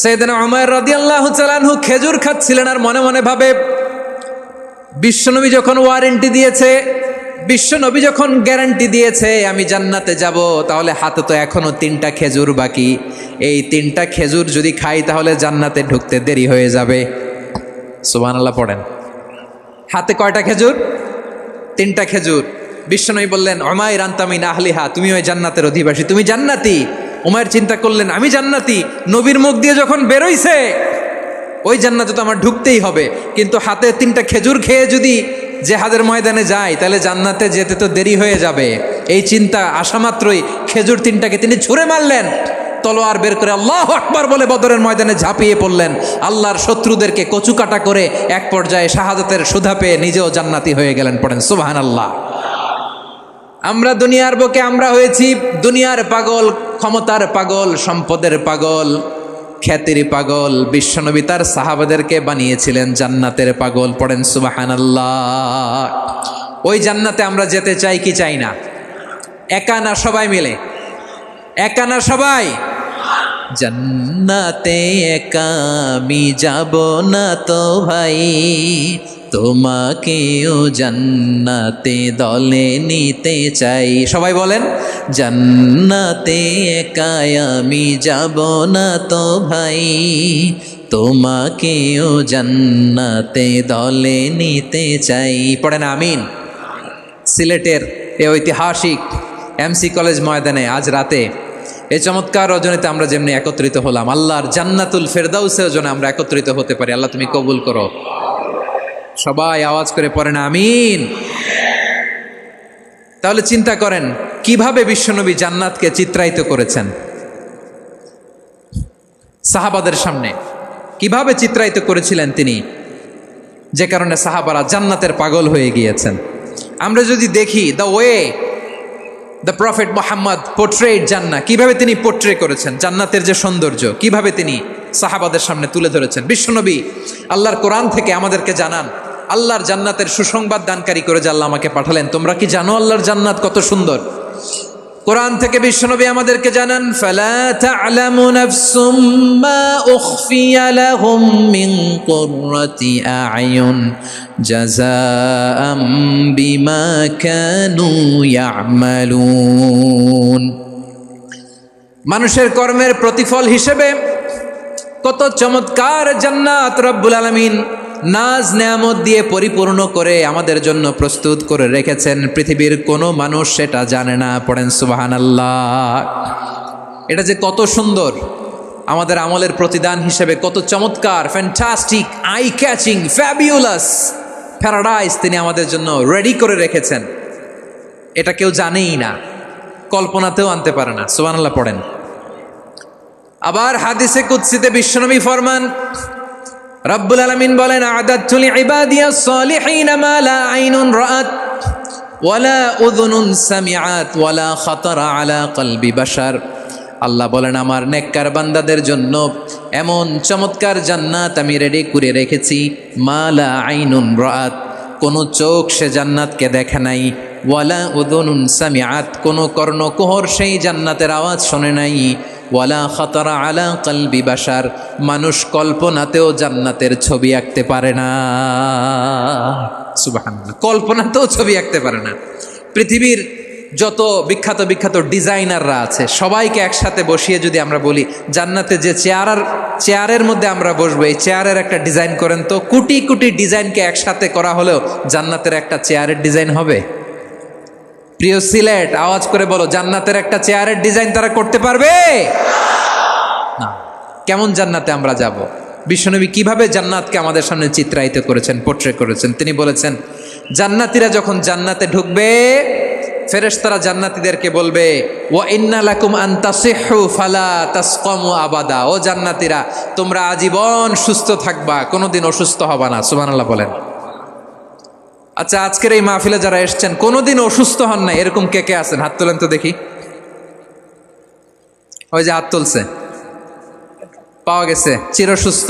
সাইয়েদনা উমাইর রাদিয়াল্লাহু তাআলা আনহু খেজুর খাচ্ছিলেন আর মনে মনে ভাবে বিশ্বনবী যখন ওয়ারেন্টি দিয়েছে, বিশ্বনবী যখন গ্যারান্টি দিয়েছে আমি জান্নাতে যাব, তাহলে হাতে তো এখনো 3টা খেজুর বাকি। এই 3টা খেজুর যদি খাই তাহলে জান্নাতে ঢুকতে দেরি হয়ে যাবে। সুবহানাল্লাহ পড়েন। হাতে কয়টা খেজুর? 3টা খেজুর। বিশ্বনবী বললেন উমাইর আনতা মিন আহলিহা, তুমি ওই জান্নাতের অধিবাসী, তুমি জান্নাতি। উমাইর চিন্তা করলেন আমি জান্নাতি, নবীর মুখ দিয়ে যখন বেরোইছে ওই জান্নাতে তো আমার ঢুকতেই হবে, কিন্তু হাতে 3টা খেজুর খেয়ে যদি জেহাদের ময়দানে যাই তাহলে জান্নাতে যেতে তো দেরি হয়ে যাবে। এই চিন্তা আসা মাত্রই খেজুর 3টাকে তিনি ছুঁড়ে মারলেন, তলোয়ার বের করে আল্লাহু আকবার বলে বদরের ময়দানে ঝাঁপিয়ে পড়লেন। আল্লাহর শত্রুদেরকে কচুকাটা করে এক পর্যায়ে শাহাদাতের সুধা পেয়ে নিজেও জান্নাতি হয়ে গেলেন। পড়েন সুবহানাল্লাহ। আমরা দুনিয়ার বুকে আমরা হয়েছি দুনিয়ার পাগল, ক্ষমতার পাগল, সম্পদের পাগল, খ্যাতির পাগল। বিশ্বনবী তার সাহাবাদেরকে বানিয়েছিলেন জান্নাতের পাগল। পড়েন সুবহানাল্লাহ। ওই জান্নাতে আমরা যেতে চাই কি চাই না? একা না সবাই মিলে? একা না সবাই? জান্নাতে একা আমি যাব না তো ভাই, তোমাকেও জান্নাতে দলে নিতে চাই। সবাই বলেন, জান্নাতে একা আমি যাব না তো ভাই, তোমাকেও জান্নাতে দলে নিতে চাই। পড়েন আমিন। সিলেটের এ ঐতিহাসিক এমসি কলেজ ময়দানে আজ রাতে এই চমৎকার রজনীতে আমরা যেমনি একত্রিত হলাম, আল্লাহর জান্নাতুল ফেরদাউসের জন্য আমরা একত্রিত হতে পারি। আল্লাহ তুমি কবুল করো। সবাই আওয়াজ করে পড়েন আমিন। তাহলে চিন্তা করেন কিভাবে বিশ্বনবী জান্নাতকে চিত্রায়িত করেছেন সাহাবাদের সামনে, কিভাবে চিত্রায়িত করেছিলেন তিনি, যে কারণে সাহাবারা জান্নাতের পাগল হয়ে গিয়েছেন। আমরা যদি দেখি the way the prophet Muhammad portrait জান্নাত, কিভাবে তিনি পোর্ট্রে করেছেন জান্নাতের যে সৌন্দর্য, কিভাবে তিনি সাহাবাদের সামনে তুলে ধরেছেন। বিশ্বনবী আল্লাহর কোরআন থেকে আমাদেরকে জানান আল্লাহর জান্নাতের সুসংবাদ দানকারী করে যে আল্লাহ আমাকে পাঠালেন। তোমরা কি জানো আল্লাহর জান্নাত কত সুন্দর? কোরআন থেকে বিশ্বনবী আমাদেরকে জানান, ফালা তা'লামু নাফসুম মা উখফিয়া লাহুম মিন কুররাতি আ'য়ুন জাযাআম বিমা কানু ইয়া'মালুন। মানুষের কর্মের প্রতিফল হিসেবে কত চমৎকার জান্নাত রব্বুল আলামিন নাজ নেয়ামত দিয়ে পরিপূর্ণ করে আমাদের জন্য প্রস্তুত করে রেখেছেন। পৃথিবীর কোনো মানুষ সেটা জানে না। পড়েন সুবহানাল্লাহ। এটা যে কত সুন্দর, আমাদের আমলের প্রতিদান হিসেবে কত চমৎকার, fantastic, eye catching, fabulous paradise তিনি আমাদের জন্য রেডি করে রেখেছেন। এটা কেউ জানেই না, কল্পনাতেও আনতে পারে না। সুবহানাল্লাহ পড়েন। আবার হাদিসে কুদসিতে বিশ্বনবী ফরমান, রব্বুল আলামিন বলেন, আ'দাতু লিইবাদিয়াস সালিহিনা মা লা আইনুন রাআত ওয়ালা উযুনুন সামিআত ওয়ালা খাতারা আলা কলবি বাশার। আল্লাহ বলেন, আমার নেককার বান্দাদের জন্য এমন চমৎকার জান্নাত আমি রেডি করে রেখেছি, মা লা আইনুন রাআত, কোনো চোখ সে জান্নাতকে দেখে নাই, ওয়ালা উযুনুন সামিআত, কোনো কর্ণকুহর সেই জান্নাতের আওয়াজ শোনে নাই, ওয়ালা খাতারা আলা কলবি বাশার, মানুষ কল্পনাতেও জান্নাতের ছবি আঁকতে পারে না। সুবহানাল্লাহ, কল্পনাতেও ছবি আঁকতে পারে না। পৃথিবীর যত বিখ্যাত বিখ্যাত ডিজাইনাররা আছে সবাইকে একসাথে বসিয়ে যদি আমরা বলি জান্নাতে যে চেয়ারের মধ্যে আমরা বসবো, এই চেয়ারের একটা ডিজাইন করেন তো, কোটি কোটি ডিজাইনকে একসাথে করা হলেও জান্নাতের একটা চেয়ারের ডিজাইন হবে? প্রিয় সিলেট, আওয়াজ করে বলো, জান্নাতের একটা চেয়ারের ডিজাইন তারা করতে পারবে না। কেমন জান্নাতে আমরা যাব? বিশ্বনবী কিভাবে জান্নাতকে আমাদের সামনে চিত্রায়িত করেছেন, পোর্ট্রে করেছেন। তিনি বলেছেন, জান্নাতীরা যখন জান্নাতে ঢুকবে, ফেরেশতারা জান্নাতীদেরকে বলবে, ওয়া ইন্না লাকুম আন তাসিহু ফালা তাসকামু আবাদা। ও জান্নাতীরা, তোমরা আজীবন সুস্থ থাকবা, কোনোদিন অসুস্থ হবা না। সুবহানাল্লাহ বলেন। আচ্ছা, আজকের এই মাহফিলে যারা এসছেন কোনোদিন অসুস্থ হন নাই, এরকম কে কে আছেন? হাত তোলেন তো দেখি। ওই যে হাত তুলছে, পাওয়া গেছে, চিরসুস্থ।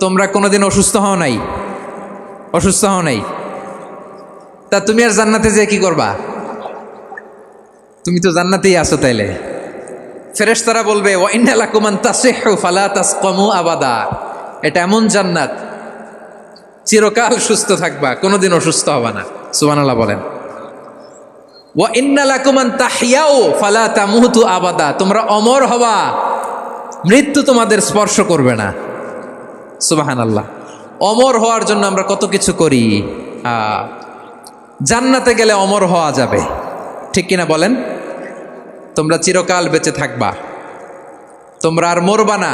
তোমরা কোনোদিন অসুস্থ হও নাই? অসুস্থ হও নাই? তা তুমি আর জান্নাতে যে কি করবা? তুমি তো জান্নাতেই আছো। তাইলে ফেরেশতারা বলবে, ওয়া ইন্না লাকুম আন তাসিহু ফালা তাসকামু আবাদা। এটা এমন জান্নাত, চিরকাল সুস্থ থাকবা, কোনোদিন অসুস্থ হবা না। সুবহানাল্লাহ বলেন। ওয়া ইন্না লাকুম আন তাহইয়াউ ফালা তামুতু আবাদা। তোমরা অমর হবা, মৃত্যু তোমাদের স্পর্শ করবে না। সুবহানাল্লাহ। অমর হওয়ার জন্য আমরা কত কিছু করি। জান্নাতে গেলে অমর হওয়া যাবে, ঠিক কিনা বলেন? তোমরা চিরকাল বেঁচে থাকবা, তোমরা আর মরবা না।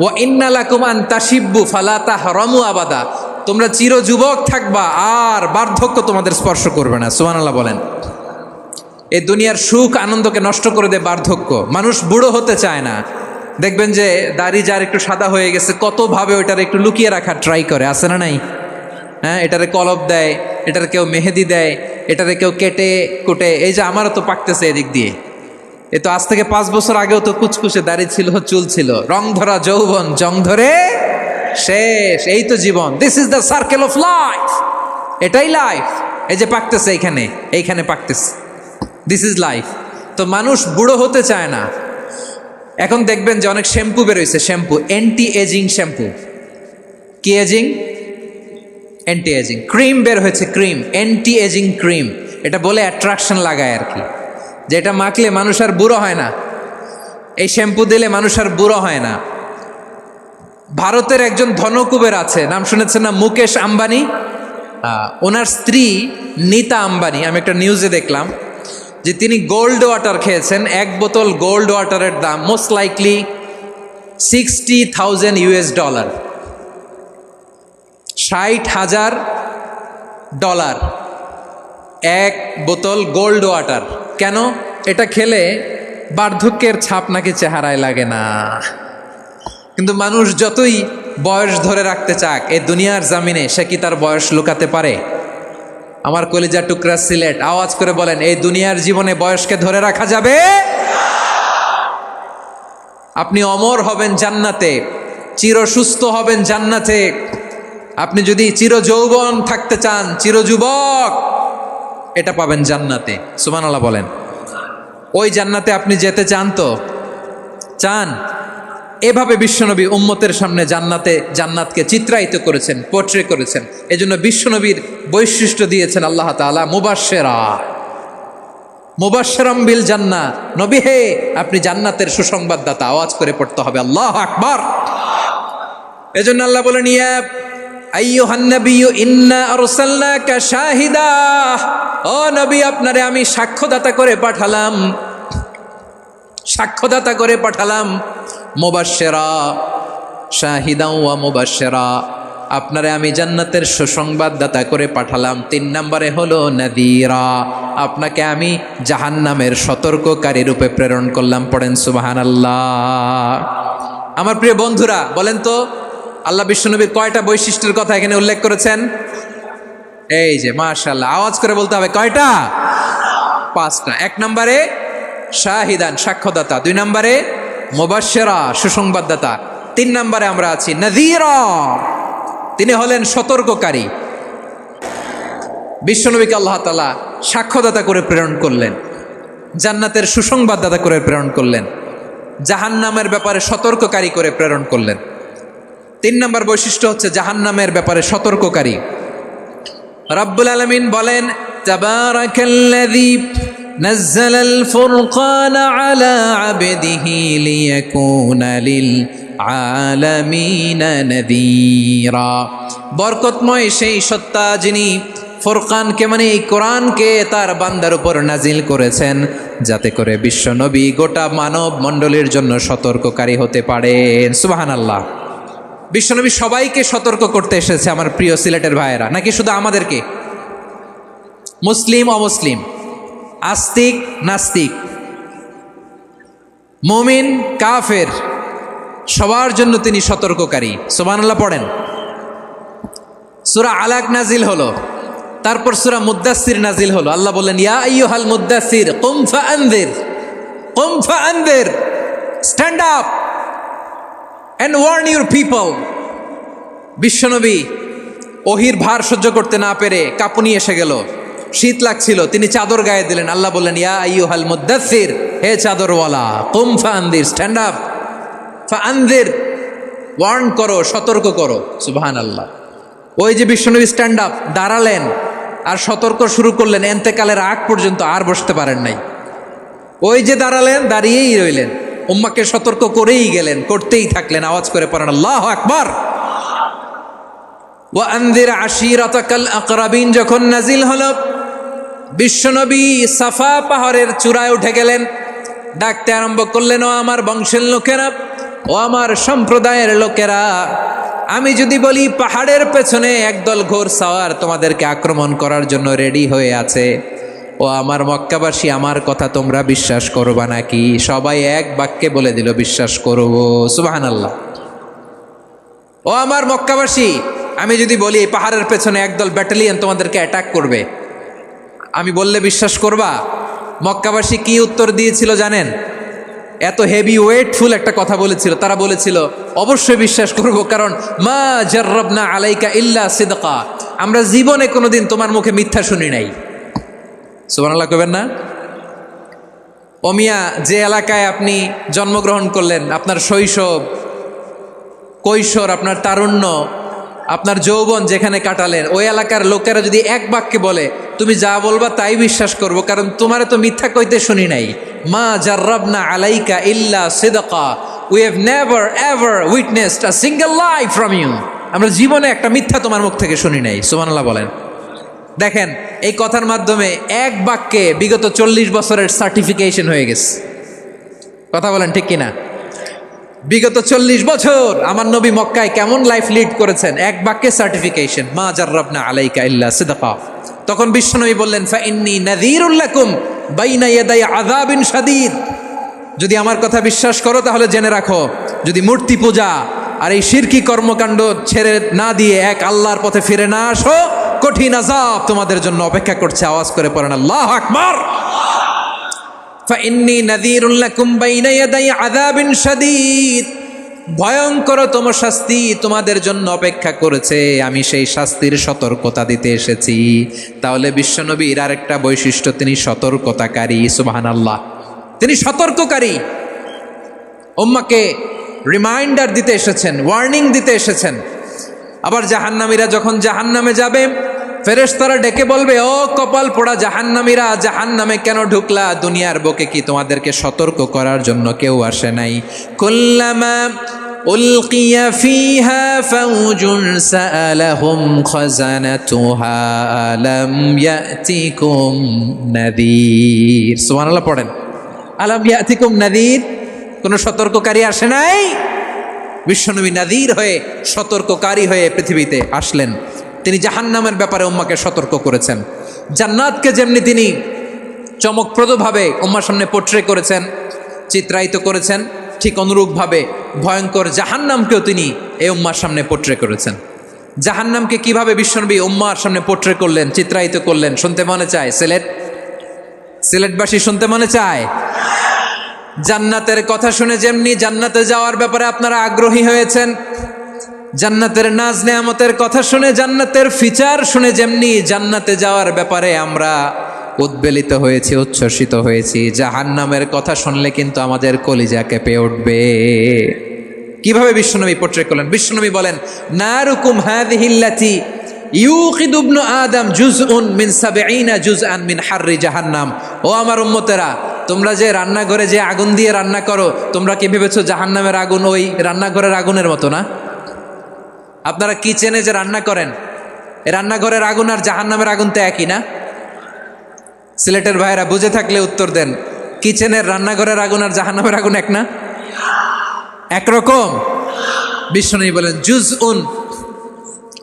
ওয়া ইন্না লাকুম আন তাশিব্বু ফালা তাহরামু আবাদা। তোমরা চির যুবক থাকবা, আর বার্ধক্য তোমাদের স্পর্শ করবে না। সুবহানাল্লাহ বলেন। এই দুনিয়ার সুখ আনন্দকে নষ্ট করে দেয় বার্ধক্য। মানুষ বুড়ো হতে চায় না। দেখবেন যে দাড়ি যার একটু সাদা হয়ে গেছে, কতভাবে ওইটার একটু লুকিয়ে রাখার ট্রাই করে, আছে না নাই? হ্যাঁ, এটারে কলপ দেয়, এটার কেউ মেহেদি দেয়, এটারে কেউ কেটে কুটে। এই যে আমারও তো পাকতেছে এদিক দিয়ে, এ তো আজ থেকে 5 বছর আগেও তো কুচকুচে দাড়ি ছিল, চুল ছিল, রং ধরা যৌবন, জং ধরে শেষ। এই তো জীবন। This is the circle of life. এটাই লাইফ। এই যে পাকতেছে এইখানে পাকতেছে, দিস ইজ লাইফ। তো মানুষ বুড়ো হতে চায় না। এখন দেখবেন যে অনেক শ্যাম্পু বেরোইছে, শ্যাম্পু অ্যান্টি এজিং শ্যাম্পু। কি এজিং? Anti aging. ক্রিম বের হয়েছে, ক্রিম, অ্যান্টি এজিং ক্রিম। এটা বলে অ্যাট্রাকশন লাগায় আর কি, যে এটা মাখলে মানুষ আর বুড়ো হয় না, এই শ্যাম্পু দিলে মানুষ আর বুড়ো হয় না। ভারতের একজন ধনকুবের আছে, নাম শুনেছেন না? মুকেশ আম্বানি। ওনার স্ত্রী নীতা আম্বানি, আমি একটা নিউজে দেখলাম যে তিনি গোল্ড ওয়াটার খেয়েছেন। এক বোতল গোল্ড ওয়াটারের দাম মোস্ট লাইকলি $60,000, $60,000 এক বোতল গোল্ড ওয়াটার। কেন? এটা খেলে বার্ধক্যের ছাপ নাকি চেহারায় লাগে না। কিন্তু মানুষ যতই বয়স ধরে রাখতে চাক এই দুনিয়ার জামিনে, সে কি তার বয়স লুকাতে পারে? আমার কলিজা টুকরা সিলেট, আওয়াজ করে বলেন, এই দুনিয়ার জীবনে বয়সকে ধরে রাখা যাবে? আপনি অমর হবেন জান্নাতে, চির সুস্থ হবেন জান্নাতে। আপনি যদি চির যৌবন থাকতে চান, চির যুবক, এটা পাবেন জান্নাতে। সুবহানাল্লাহ বলেন। ওই জান্নাতে আপনি যেতে চান তো? চান? এভাবে বিশ্বনবী উম্মতের সামনে জান্নাতকে চিত্রায়িত করেছেন, পোর্ট্রে করেছেন। এজন্য বিশ্বনবীর বৈশিষ্ট্য দিয়েছেন আল্লাহ তাআলা মুবাশশিরাম বিল জান্নাহ। নবী হে, আপনি জান্নাতের সুসংবাদদাতা। আওয়াজ করে পড়তে হবে আল্লাহু আকবার। এজন্য আল্লাহ বলেন, ইয়া আইয়ুহান নাবিয়্যু ইন্না আরসালনাকা শাহিদা। ও নবী, আপনারে আমি সাক্ষ্যদাতা করে পাঠালাম, সাক্ষ্যদাতা করে পাঠালাম। মুবাশশিরা, শাহিদা ওয়া মুবাশশিরা, আপনারে আমি জান্নাতের সুসংবাদদাতা করে পাঠালাম। 3 নম্বরে হলো নাযীরা, আপনাকে আমি জাহান্নামের সতর্ককারী রূপে প্রেরণ করলাম। পড়েন সুবহানাল্লাহ। আমার প্রিয় বন্ধুরা, বলেন তো আল্লাহ বিশ্বনবীর কয়টা বৈশিষ্ট্যের কথা এখানে উল্লেখ করেছেন? এই যে মাশাআল্লাহ, আওয়াজ করে বলতে হবে, কয়টা? 5টা। 1 নম্বরে শাহিদান, সাক্ষ্যদাতা। 2 নম্বরে মুবাশশিরা, সুসংবাদদাতা। 3 নম্বরে আমরা আছি নাযীরা, তিনি হলেন সতর্ককারী। বিশ্বনবীকে আল্লাহ তাআলা সাক্ষ্যদাতা করে প্রেরণ করলেন, জান্নাতের সুসংবাদদাতা করে প্রেরণ করলেন, জাহান্নামের ব্যাপারে সতর্ককারী করে প্রেরণ করলেন। 3 নম্বর বৈশিষ্ট্য হচ্ছে জাহান্নামের ব্যাপারে সতর্ককারী। রব্বুল আলামিন বলেন, তাবারাকাল্লাযী নাযালাল ফুরকানা আলা আবদিহি লিয়াকুনা লিল আলামিনা নাযীরা। বরকতময় সেই সত্তা যিনি ফুরকানকে, মানে এই কোরআনকে তার বান্দার উপর নাজিল করেছেন, যাতে করে বিশ্ব নবী গোটা মানব মণ্ডলীর জন্য সতর্ককারী হতে পারেন। সুবহানাল্লাহ। বিশ্বনবী সবাইকে সতর্ক করতে এসেছে, আমার প্রিয় সিলেটের ভাইয়েরা, নাকি শুধু আমাদেরকে? মুসলিম অমুসলিম, আস্তিক নাস্তিক, মুমিন কাফের, সবার জন্য তিনি সতর্ককারী। সুবহানাল্লাহ পড়েন। সূরা আলাক নাজিল হলো, তারপর সূরা মুদ্দাসসির নাজিল হলো। আল্লাহ বললেন, ইয়া আইয়ুহাল মুদ্দাসসির কুম ফাআনযির, stand up and warn your people. বিশ্বনবী ওহির ভার সহ্য করতে না পেরে কাঁপুনি এসে গেল, শীত লাগছিল, তিনি চাদর গায়ে দিলেন। আল্লাহ বললেন, ইয়া আইয়ুহাল মুদ্দাসসির, হে চাদরওয়ালা, কুম ফাআনযির, স্ট্যান্ড আপ, ফাআনযির, ওয়ার্ন করো, সতর্ক করো। সুবহানাল্লাহ। ওই যে বিশ্বনবী স্ট্যান্ড আপ, দাঁড়ালেন আর সতর্ক শুরু করলেন, এন্তেকালের আগ পর্যন্ত আর বসতে পারেন নাই। ওই যে দাঁড়ালেন, দাঁড়িয়েই রইলেন, উম্মাকে সতর্ক করেই গেলেন, করতেই থাকলেন। আওয়াজ করে পড়েন আল্লাহু আকবার। ওয়া আনযির আশীরাতাকাল আকরাবিন যখন নাজিল হলো, বিশ্বনবী সাফা পাহাড়ের চূড়ায় উঠে গেলেন, ডাকতে আরম্ভ করলেন, ও আমার বংশের লোকেরা, ও আমার সম্প্রদায়ের লোকেরা, আমি যদি বলি পাহাড়ের পেছনে একদল ঘোড়সাওয়ার তোমাদেরকে আক্রমণ করার জন্য রেডি হয়ে আছে, ও আমার মক্কাবাসী, আমার কথা তোমরা বিশ্বাস করবা নাকি? সবাই এক বাক্যে বলে দিল, বিশ্বাস করব। সুবহানাল্লাহ। ও আমার মক্কাবাসী, আমি যদি বলি পাহাড়ের পেছনে একদল ব্যাটালিয়ন তোমাদেরকে অ্যাটাক করবে, আমি বললে বিশ্বাস করবা? মক্কাবাসী কি উত্তর দিয়েছিল জানেন? এত হেভি ওয়েটফুল একটা কথা বলেছিল। তারা বলেছিল, অবশ্যই বিশ্বাস করব, কারণ মা জাররাবনা আলাইকা ইল্লা সিদকা, আমরা জীবনে কোনোদিন তোমার মুখে মিথ্যা শুনি নাই। সুবহানাল্লাহ কইবেন না? ও মিয়া, যে এলাকায় আপনি জন্মগ্রহণ করলেন, আপনার শৈশব, কৈশোর, আপনার তারুণ্য, আপনার যৌবন যেখানে কাটালেন, ওই এলাকার লোকেরা যদি এক বাক্যে বলে তুমি যা বলবা তাই বিশ্বাস করব, কারণ তোমারে তো মিথ্যা কইতে শুনি নাই। মা জাররাবনা আলাইকা ইল্লা সিদকা, we have never ever witnessed a single lie from you. আমরা জীবনে একটা মিথ্যা তোমার মুখ থেকে শুনি নাই। সুবহানাল্লাহ বলেন। দেখেন, এই কথার মাধ্যমে এক বাক্যে বিগত 40 বছরের সার্টিফিকেশন হয়ে গেছে। কথা বলেন ঠিক কিনা? বিগত 40 বছর আমার নবী মক্কায় কেমন লাইফ লিড করেছেন, এক বাক্যে সার্টিফিকেশন, মা জাররাবনা আলাইকা ইল্লা সিদকা। তখন বিশ্বনবী বললেন, ফাইন্নী নাযীরুল লাকুম বাইনা ইয়াদাই আযাবিন শাদীদ। যদি আমার কথা বিশ্বাস করো তাহলে জেনে রাখো, যদি মূর্তি পূজা আর এই শিরকি কর্মকাণ্ড ছেড়ে না দিয়ে এক আল্লাহর পথে ফিরে না আসো, কঠিন আযাব তোমাদের জন্য অপেক্ষা করছে। আওয়াজ করে পড়েন আল্লাহু আকবার। ফাইন্নী নাযীরুল লাকুম বাইনা ইয়াদাই আযাবিন শাদীদ। ভয়ঙ্করতম শাস্তি তোমাদের জন্য অপেক্ষা করেছে, আমি সেই শাস্তির সতর্কতা দিতে এসেছি। তাহলে বিশ্বনবীর আরেকটা বৈশিষ্ট্য, তিনি সতর্কতাকারী। সুবহানাল্লাহ, তিনি সতর্ককারী। উম্মাকে রিমাইন্ডার দিতে এসেছেন, ওয়ার্নিং দিতে এসেছেন। আবার জাহান্নামীরা যখন জাহান্নামে যাবে, ফেরেশতারা ডেকে বলবে, ও কপাল পোড়া জাহান্নামীরা, জাহান্নামে কেন ঢুকলা? দুনিয়ার বুকে কি তোমাদেরকে সতর্ক করার জন্য কেউ আসে নাই? কুল্লামা উলকিয়া ফিহা ফাউজুন সাআলাহুম খাযানাতুহা আলাম ইয়াতিকুম নাযীর। সুবহানাল্লাহ পড়েন, আলাম ইয়াতিকুম নাযীর। কোন সতর্ককারী আসে নাই? বিশ্বনবী নাযীর হয়ে, সতর্ককারী হয়ে পৃথিবীতে আসলেন। তিনি জাহান্নামের ব্যাপারে উম্মাকে সতর্ক করেছেন। জান্নাতকে যেমনি তিনি চমকপ্রদভাবে উম্মার সামনে পোট্রে করেছেন, চিত্রায়িত করেছেন, ঠিক অনুরূপভাবে ভয়ঙ্কর জাহান্নামকেও তিনি এই উম্মার সামনে পোট্রে করেছেন। জাহান্নামকে কিভাবে বিশ্বনবী উম্মার সামনে পোট্রে করলেন, চিত্রায়িত করলেন, শুনতে মনে চায়? সিলেটবাসী শুনতে মনে চায়? জান্নাতের কথা শুনে যেমনি জান্নাতে যাওয়ার ব্যাপারে আপনারা আগ্রহী হয়েছেন, জান্নাতের নাজ নেয়ামতের কথা শুনে, জান্নাতের ফিচার শুনে যেমনি জান্নাতে যাওয়ার ব্যাপারে আমরা উদ্বেলিত হয়েছি, উচ্ছ্বসিত হয়েছি, জাহান্নামের কথা শুনলে কিন্তু আমাদের কলিজা কেঁপে উঠবে। কিভাবে বিশ্বনবী পোট্রে করলেন? বিশ্বনবী বলেন, নারুকুম হাযিহিল্লাতী ইউকিদু ইবনু আদম জুজউন মিন ৭০ জুজআন মিন হাররি জাহান্নাম। ও আমার উম্মতেরা, তোমরা যে রান্নাঘরে যে আগুন দিয়ে রান্না করো, তোমরা কি ভেবেছো জাহান্নামের আগুন ওই রান্নাঘরের আগুনের মতো না? আপনারা কিচেনে যে রান্না করেন, রান্নাঘরের আগুন আর জাহান্নামের আগুন তো একই না? সিলেটের ভাইরা বুঝে থাকলে উত্তর দেন, কিচেনের রান্নাঘরের আগুন আর জাহান্নামের আগুন এক না? একরকম? বিশ্বনবী বলেন, জুজউন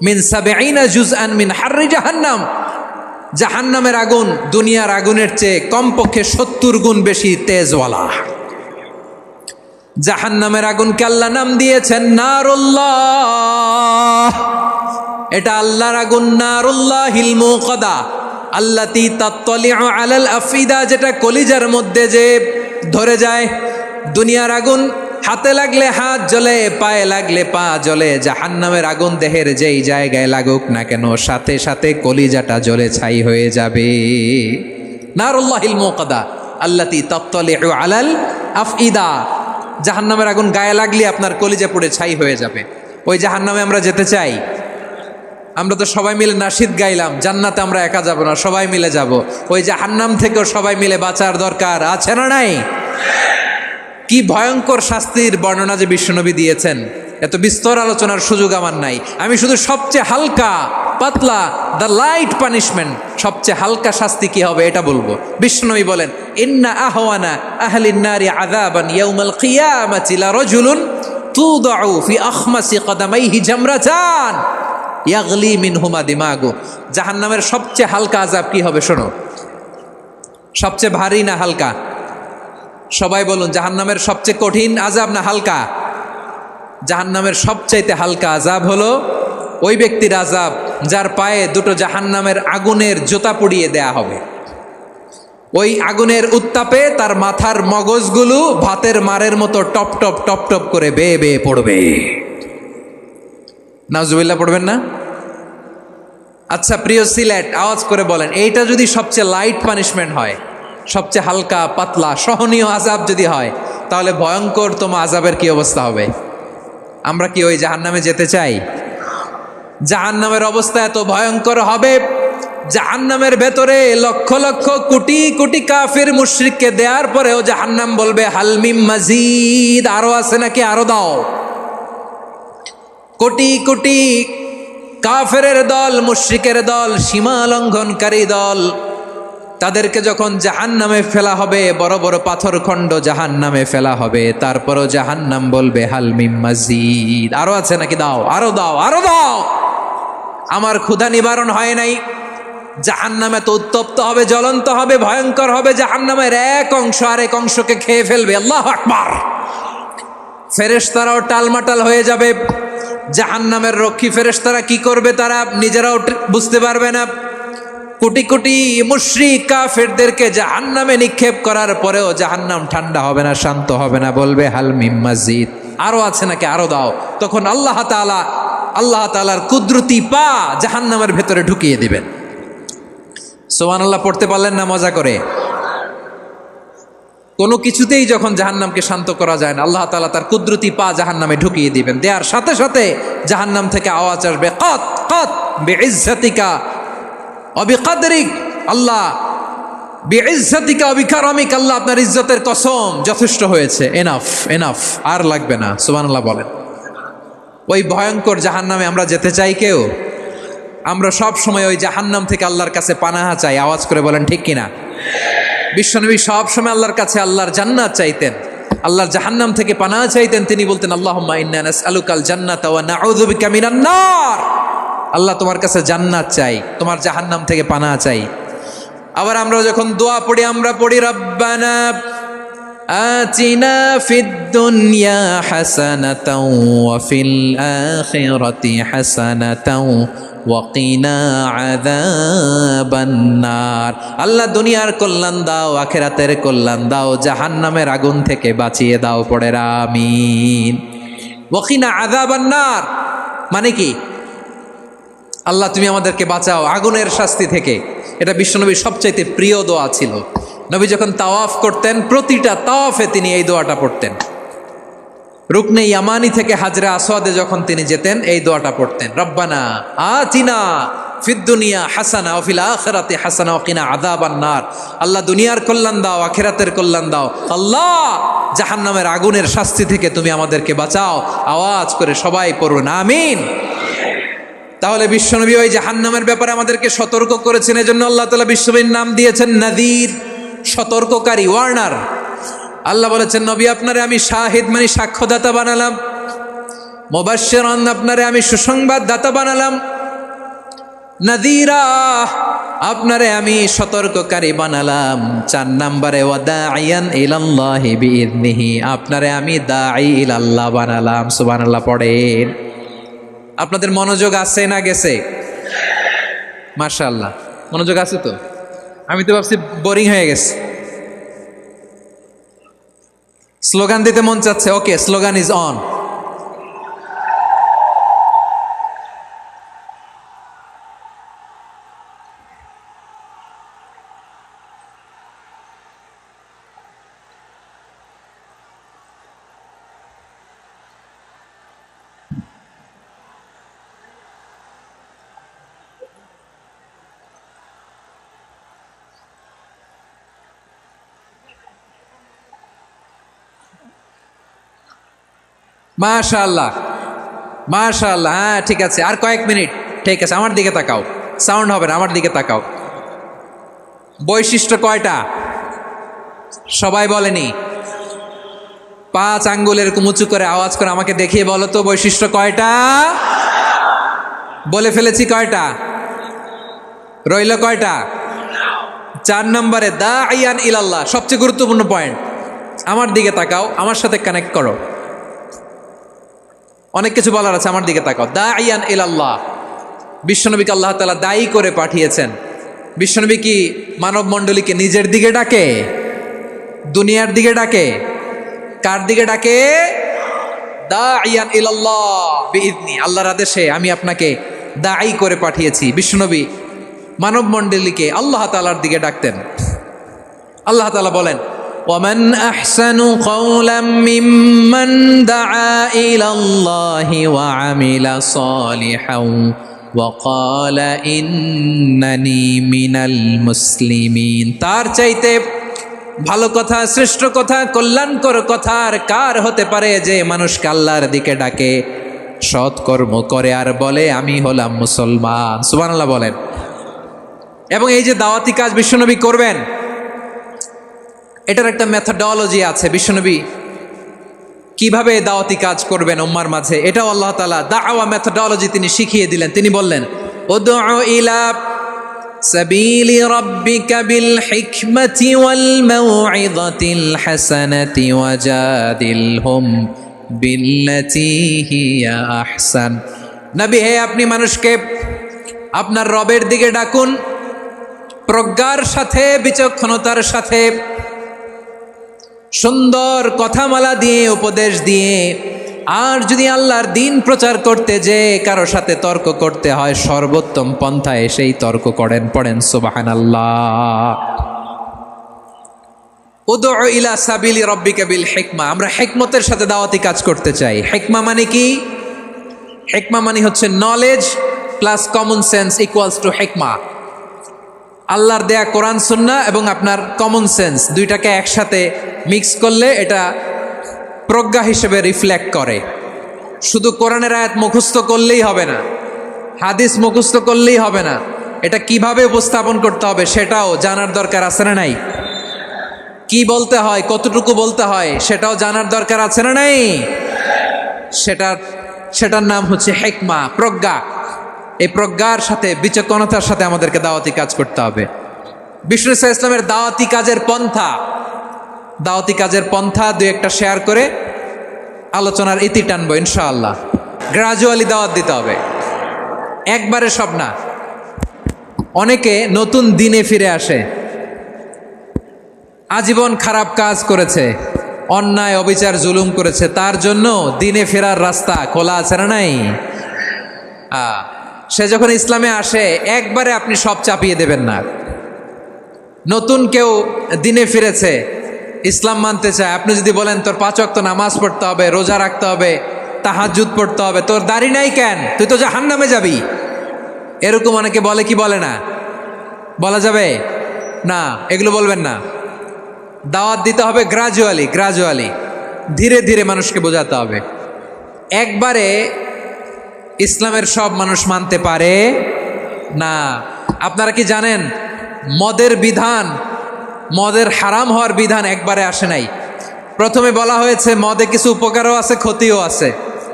মিন ৭০ জুজআন মিন হাররি জাহান্নাম। জাহান্নামের আগুন দুনিয়ার আগুনের চেয়ে কমপক্ষে ৭০ গুণ বেশি তেজওয়ালা। জাহান্নামের আগুনকে আল্লাহ নাম দিয়েছেন নারুল্লাহ। এটা আল্লাহর আগুন, নারুল্লাহিল মুকাদা আল্লাতী তাত্তালিউ আলাল আফিদা, যেটা কলিজার মধ্যে যে ধরে যায়। দুনিয়ার আগুন হাতে লাগলে হাত জ্বলে, পায়ে লাগলে পা জ্বলে। জাহান্নামের আগুন দেহের যেই জায়গায় লাগুক না কেন, সাথে সাথে কলিজাটা জ্বলে ছাই হয়ে যাবে। নারুল্লাহিল মুকাদা আল্লাতী তাত্তালিউ আলাল আফইদা। জাহান্নামের আগুন গায়ে লাগলে আপনার কলিজা পুড়ে ছাই হয়ে যাবে। ওই জাহান্নামে আমরা যেতে চাই? আমরা তো সবাই মিলে নাশিদ গাইলাম, জান্নাতে আমরা একা যাব না, সবাই মিলে যাব। ওই জাহান্নাম থেকেও সবাই মিলে বাঁচার দরকার আছে না নাই? কি ভয়ঙ্কর শাস্তির বর্ণনা যে বিশ্বনবী দিয়েছেন, এত বিস্তর আলোচনার সুযোগ আমার নাই। আমি শুধু সবচেয়ে হালকা পাতলা, দ্য লাইট পানিশমেন্ট, সবচেয়ে হালকা শাস্তি কি হবে এটা বলবো। বিশ্বনবী বলেন, ইন্না আহওয়ানা আহলিন নারি আযাবান ইয়াউমাল কিয়ামাতি লারাজুলুন তুদাউ ফি আখমাসি কদামাইহি জামরাতান ইয়াগলি মিনহুমা দিমাগু। জাহান্নামের সবচেয়ে হালকা আযাব কি হবে শোনো। সবচেয়ে ভারী না হালকা? সবাই বলুন, জাহান্নামের সবচেয়ে কঠিন আযাব না হালকা? জাহান্নামের সবচাইতে হালকা আযাব হলো ওই ব্যক্তির আযাব যার পায়ে দুটো জাহান্নামের আগুনের জুতা পুড়িয়ে দেয়া হবে। ওই আগুনের উত্তাপে তার মাথার মগজগুলো ভাতের মারের মতো টপ টপ টপ টপ করে বেয়ে বেয়ে পড়বে। নাউজুবিল্লাহ পড়বেন না? আচ্ছা প্রিয় সিলেট, আওয়াজ করে বলেন, এইটা যদি সবচেয়ে লাইট পানিশমেন্ট হয়, সবচেয়ে হালকা পাতলা সহনীয় আযাব যদি হয়, তাহলে ভয়ঙ্করতম আযাবের কি অবস্থা হবে? আমরা কি ওই জাহান্নামে যেতে চাই? জাহান্নামের অবস্থা এত ভয়ঙ্কর হবে, জাহান্নামের ভেতরে লক্ষ লক্ষ কোটি কোটি কাফির মুশরিককে দেওয়ার পরেও জাহান্নাম বলবে হাল মিম মাজিদ, আরো আছে নাকি, আরো দাও। কোটি কোটি কাফেরের দল, মুশরিকের দল, সীমা লঙ্ঘনকারী দল, তাদেরকে যখন জাহান্নামে ফেলা হবে, বড় বড় পাথরখণ্ড জাহান্নামে ফেলা হবে, তারপরও জাহান্নাম বলবে হাল মিম মাজিদ, আরো আছে নাকি, দাও, আরো দাও, আরো দাও। আমার ক্ষুধা নিবারণ হয় নাই। জাহান্নামে তো উত্তপ্ত হবে, জ্বলন্ত হবে, ভয়ঙ্কর হবে। জাহান্নামের এক অংশ আরেক অংশকে খেয়ে ফেলবে। আল্লাহু আকবার। ফেরেশতারাও টালমাটাল হয়ে যাবে। জাহান্নামের রক্ষী ফেরেশতারা কি করবে তারা নিজেরাও বুঝতে পারবে না। কোটি কোটি মুশরিক কাফেরদেরকে জাহান্নামে নিক্ষেপ করার পরেও জাহান্নাম ঠান্ডা হবে না, শান্ত হবে না, বলবে হাল মিম মাজিদ, আরো আছে নাকি, আরো দাও। তখন আল্লাহ তাআলার কুদরতি পা জাহান্নামের ভেতরে ঢুকিয়ে দিবেন। সুবহানাল্লাহ পড়তে পারলেন না মজা করে? কোনো কিছুতেই যখন জাহান্নামকে শান্ত করা যায় না, আল্লাহ তাআলা তার কুদরতি পা জাহান্নামে ঢুকিয়ে দিবেন। দেওয়ার সাথে সাথে জাহান্নাম থেকে আওয়াজ আসবে, কত কত বিইজ্জাতিকা ওয়া বিকদরিক, আল্লাহ বিইজ্জাতিকা ওয়া বিকারামিক, আল্লাহ আপনার ইজ্জতের কসম, যথেষ্ট হয়েছে, এনাফ এনাফ, আর লাগবে না। সুবহানাল্লাহ বলেন। ওই ভয়ঙ্কর জাহান্নামে আমরা যেতে চাই কেউ? আমরা সব সময় ওই জাহান্নাম থেকে আল্লাহর কাছে পানাহা চাই। আওয়াজ করে বলেন ঠিক কিনা? বিশ্বনবী সব সময় আল্লাহর কাছে আল্লাহর জান্নাত চাইতেন, আল্লাহর জাহান্নাম থেকে পানাহা চাইতেন। তিনি বলতেন আল্লাহুম্মা ইন্না নাসআলুকাল জান্নাতা ওয়া নাউযু বিকা মিনান নার। আল্লাহ তোমার কাছে জান্নাত চাই, তোমার জাহান্নাম থেকে পানাহা চাই। আবার আমরা যখন দোয়া পড়ি, আমরা পড়ি রব্বানা আতিনা ফিদ দুনিয়া হাসানাতাও ওয়া ফিল আখিরাতি হাসানাতাও ওয়া কিনা আযাবান নার। আল্লাহ দুনিয়ার কল্যাণ দাও, আখিরাতের কল্যাণ দাও, জাহান্নামের আগুন থেকে বাঁচিয়ে দাও। পড়ে আমিন। ওয়া কিনা আযাবান নার মানে কি? আল্লাহ তুমি আমাদেরকে বাঁচাও আগুনের শাস্তি থেকে। এটা বিশ্বনবীর সবচাইতে প্রিয় দোয়া ছিল। নবী যখন তাওয়াফ করতেন, প্রতিটা তাওয়াফে তিনি এই দোয়াটা পড়তেন। রুকনে ইয়ামানি থেকে হাজরে আসওয়াদে যখন তিনি যেতেন, এই দোয়াটা পড়তেন, রব্বানা আতিনা ফিদ দুনিয়া হাসানা ওয়া ফিল আখিরাতি হাসানা ওয়া কিনা আযাবান নার। আল্লাহ দুনিয়ার কল্যাণ দাও, আখিরাতের কল্যাণ দাও। আল্লাহ জাহান্নামের আগুনের শাস্তি থেকে তুমি আমাদেরকে বাঁচাও। আওয়াজ করে সবাই পড়ুন আমিন। তাহলে বিশ্বনবী ওই জাহান্নামের ব্যাপারে আমাদেরকে সতর্ক করেছেন। এজন্য আল্লাহ তাআলা বিশ্বনবীর নাম দিয়েছেন নাযীর, সতর্ককারী, ওয়ার্নার। আল্লাহ বলেছেন নবী আপনারে আমি শাহিদ মানে সাক্ষ্যদাতা বানালাম, মুবাশশিরান আপনারে আমি সুসংবাদ দাতা বানালাম, নাযীরা আপনারে আমি সতর্ককারী বানালাম। 4 নম্বরে ওয়া দাঈয়ান ইলাল্লাহি বিইذনিহি, আপনারে আমি দাঈ ইলাল্লাহ বানালাম। সুবহানাল্লাহ পড়েন। আপনাদের মনোযোগ আছে না গেছে? মাশাআল্লাহ মনোযোগ আছে তো। আমি তো ভাবছি বোরিং হয়ে গেছে। স্লোগান দিতে মন চাচ্ছে। ওকে, স্লোগান ইজ অন। মাশাআল্লাহ মাশাআল্লাহ। হ্যাঁ ঠিক আছে, আর কয়েক মিনিট। ঠিক আছে, আমার দিকে তাকাও, সাউন্ড হবে না, আমার দিকে তাকাও। বৈশিষ্ট্য কয়টা সবাই বলেনি? 5 আঙ্গুল এরকম উঁচু করে আওয়াজ করে আমাকে দেখিয়ে বলো তো বৈশিষ্ট্য কয়টা? বলে ফেলেছি কয়টা? রইল কয়টা? 4 নম্বরে দাঈয়ান ইলাল্লাহ, সবচেয়ে গুরুত্বপূর্ণ পয়েন্ট। আমার দিকে তাকাও, আমার সাথে কানেক্ট করো। অনেক কিছু বলার আছে, আমার দিকে তাকাও। দাঈয়ান ইলাল্লাহ, বিশ্বনবীকে আল্লাহ তাআলা দায়ী করে পাঠিয়েছেন। বিশ্বনবী কি মানব মণ্ডলীকে নিজের দিকে ডাকে? দুনিয়ার দিকে ডাকে? কার দিকে ডাকে? দাঈয়ান ইলাল্লাহ বিইذনি, আল্লাহর আদেশে আমি আপনাকে দায়ী করে পাঠিয়েছি। বিশ্বনবী মানব মণ্ডলীকে আল্লাহ তাআলার দিকে ডাকতেন। আল্লাহ তাআলা বলেন, وَمَنْ أَحْسَنُ قَوْلًا مِّمَّنْ دَعَا إِلَى اللَّهِ وَعَمِلَ صَالِحًا وَقَالَ إِنَّنِي مِنَ الْمُسْلِمِينَ। তার চাইতে ভালো কথা, শ্রেষ্ঠ কথা, কল্যাণকর কথা আর কার হতে পারে যে মানুষকে আল্লাহর দিকে ডাকে, সৎকর্ম করে আর বলে আমি হলাম মুসলমান। সুবহানাল্লাহ বলেন। এবং এই যে দাওয়াতি কাজ বিশ্বনবী করবেন, এটার একটা মেথডোলজি আছে। বিশ্বনবী কিভাবে দাওয়াতি কাজ করবেন উম্মার মাঝে, এটাও আল্লাহ তাআলা দাওয়া মেথডোলজি তিনি শিখিয়ে দিলেন। তিনি বললেন, উদউ ইলা সাবিলি রাব্বিকা বিল হিকমাতি ওয়াল মাউইযাতিল হাসানাতি ওয়াজাদিলহুম বিল্লাতী হিয়া আহসান। নবী হে, আপনি মানুষকে আপনার রবের দিকে ডাকুন প্রজ্ঞার সাথে, বিচক্ষণতার সাথে, সুন্দর কথামালা দিয়ে, উপদেশ দিয়ে। আর যদি আল্লাহর দ্বীন প্রচার করতে যে কারো সাথে তর্ক করতে হয়, সর্বোত্তম পন্থায় সেই তর্ক করেন। পড়েন সুবহানাল্লাহ। উদউ ইলা সাবিলি রাব্বিকা বিল হিকমা। আমরা হিকমতের সাথে দাওয়াতি কাজ করতে চাই। হিকমা মানে কি? হিকমা মানে হচ্ছে knowledge plus common sense equals to হিকমা। আল্লাহর দেয়া কোরআন সুন্নাহ এবং আপনার কমন সেন্স দুইটাকে একসাথে মিক্স করলে এটা প্রজ্ঞা হিসেবে রিফ্লেক্ট করে। শুধু কোরআনের আয়াত মুখস্থ করলেই হবে না, হাদিস মুখস্থ করলেই হবে না, এটা কিভাবে উপস্থাপন করতে হবে সেটাও জানার দরকার আছে না নাই? কি বলতে হয়, কতটুকু বলতে হয় সেটাও জানার দরকার আছে না নাই? সেটার নাম হচ্ছে হিকমা, প্রজ্ঞা। এই প্রজ্ঞার সাথে, বিচক্ষণতার সাথে আমাদেরকে দাওয়াতি কাজ করতে হবে। বিষ্ণু ইসলামের দাওয়াতি কাজের পন্থা দুই একটা শেয়ার করে আলোচনার ইতি টানবো ইনশাআল্লাহ। গ্রাজুয়ালি দাওয়াত দিতে হবে, একবারে সব না। অনেকে নতুন দিনে ফিরে আসে, আজীবন খারাপ কাজ করেছে, অন্যায় অবিচার জুলুম করেছে, তার জন্য দিনে ফেরার রাস্তা খোলা আছে না নাই? সে যখন ইসলামে আসে একবারে আপনি সব চাপিয়ে দেবেন না। নতুন কেউ দিনে ফিরেছে, ইসলাম মানতে চায়, আপনি যদি বলেন তোর 5 ওয়াক্ত নামাজ পড়তে হবে, রোজা রাখতে হবে, তাহাজ্জুদ পড়তে হবে, তোর দাড়ি নাই কেন, তুই তো জাহান্নামে যাবি, এরকম অনেকে বলে কি বলে না? বলা যাবে না, এগুলো বলবেন না। দাওয়াত দিতে হবে গ্রাজুয়ালি, ধীরে ধীরে মানুষকে বোঝাতে হবে। একবারে ইসলামের সব মানুষ মানতে পারে না। আপনারা কি জানেন মদের হারাম হওয়ার বিধান একবারে আসে নাই। প্রথমে বলা হয়েছে মদে কিছু উপকারও আছে, ক্ষতিও আছে,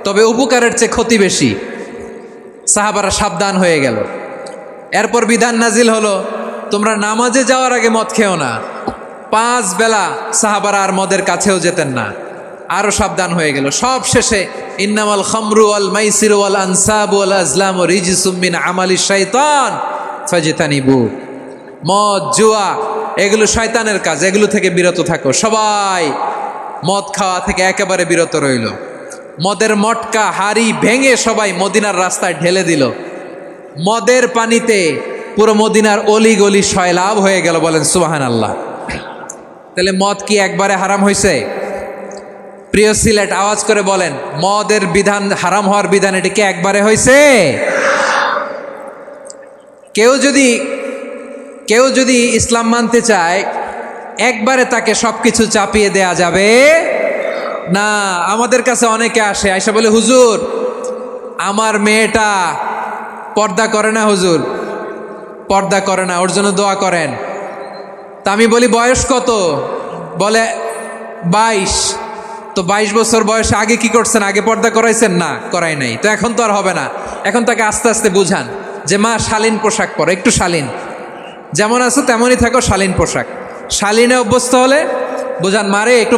তবে উপকারের চেয়ে ক্ষতি বেশি। সাহাবারা সাবধান হয়ে গেল। এরপর বিধান নাজিল হলো, তোমরা নামাজে যাওয়ার আগে মদ খেও না। 5 বেলা সাহাবারা আর মদের কাছেও যেতেন না, আরো সাবধান হয়ে গেল। সব শেষে ইন্নামাল খামরু ওয়াল মাইসিরু ওয়াল আনসাবু ওয়াল আজলামু রিজসুম মিন আমালিশ শাইতান ফাজতানিবু। মদ, জুয়া এগুলো শয়তানের কাজ, এগুলো থেকে বিরত থাকো। সবাই মদ খাওয়া থেকে একেবারে বিরত রইল। মদের মটকা হাড়ি ভেঙে সবাই মদিনার রাস্তায় ঢেলে দিল। মদের পানিতে পুরো মদিনার অলি গলি সয়লাভ হয়ে গেল। বলেন সুবহানাল্লাহ। তাহলে মদ কি একবারে হারাম হয়েছে? প্রিয় সিলেট, আওয়াজ করে বলেন, মদের বিধান, হারাম হওয়ার বিধান এটি কি একবারে হয়েছে? কেউ যদি ইসলাম মানতে চায় একবারে তাকে সবকিছু চাপিয়ে দেয়া যাবে না। আমাদের কাছে অনেকে আসে, আয়সা বলে, হুজুর আমার মেয়েটা পর্দা করে না, হুজুর পর্দা করে না, ওর জন্য দোয়া করেন। তা আমি বলি বয়স কত? বলে 22। তো 22 বছর বয়সে আগে কি করছেন? আগে পর্দা করাইছেন? না, করাই নাই। তো এখন তো আর হবে না। এখন তাকে আস্তে আস্তে বুঝান যে মা শালীন পোশাক পরো, একটু শালীন, যেমন আছো তেমনই থাকো, শালীন পোশাক। শালীনে অভ্যস্ত হলে বুঝান, মারে একটু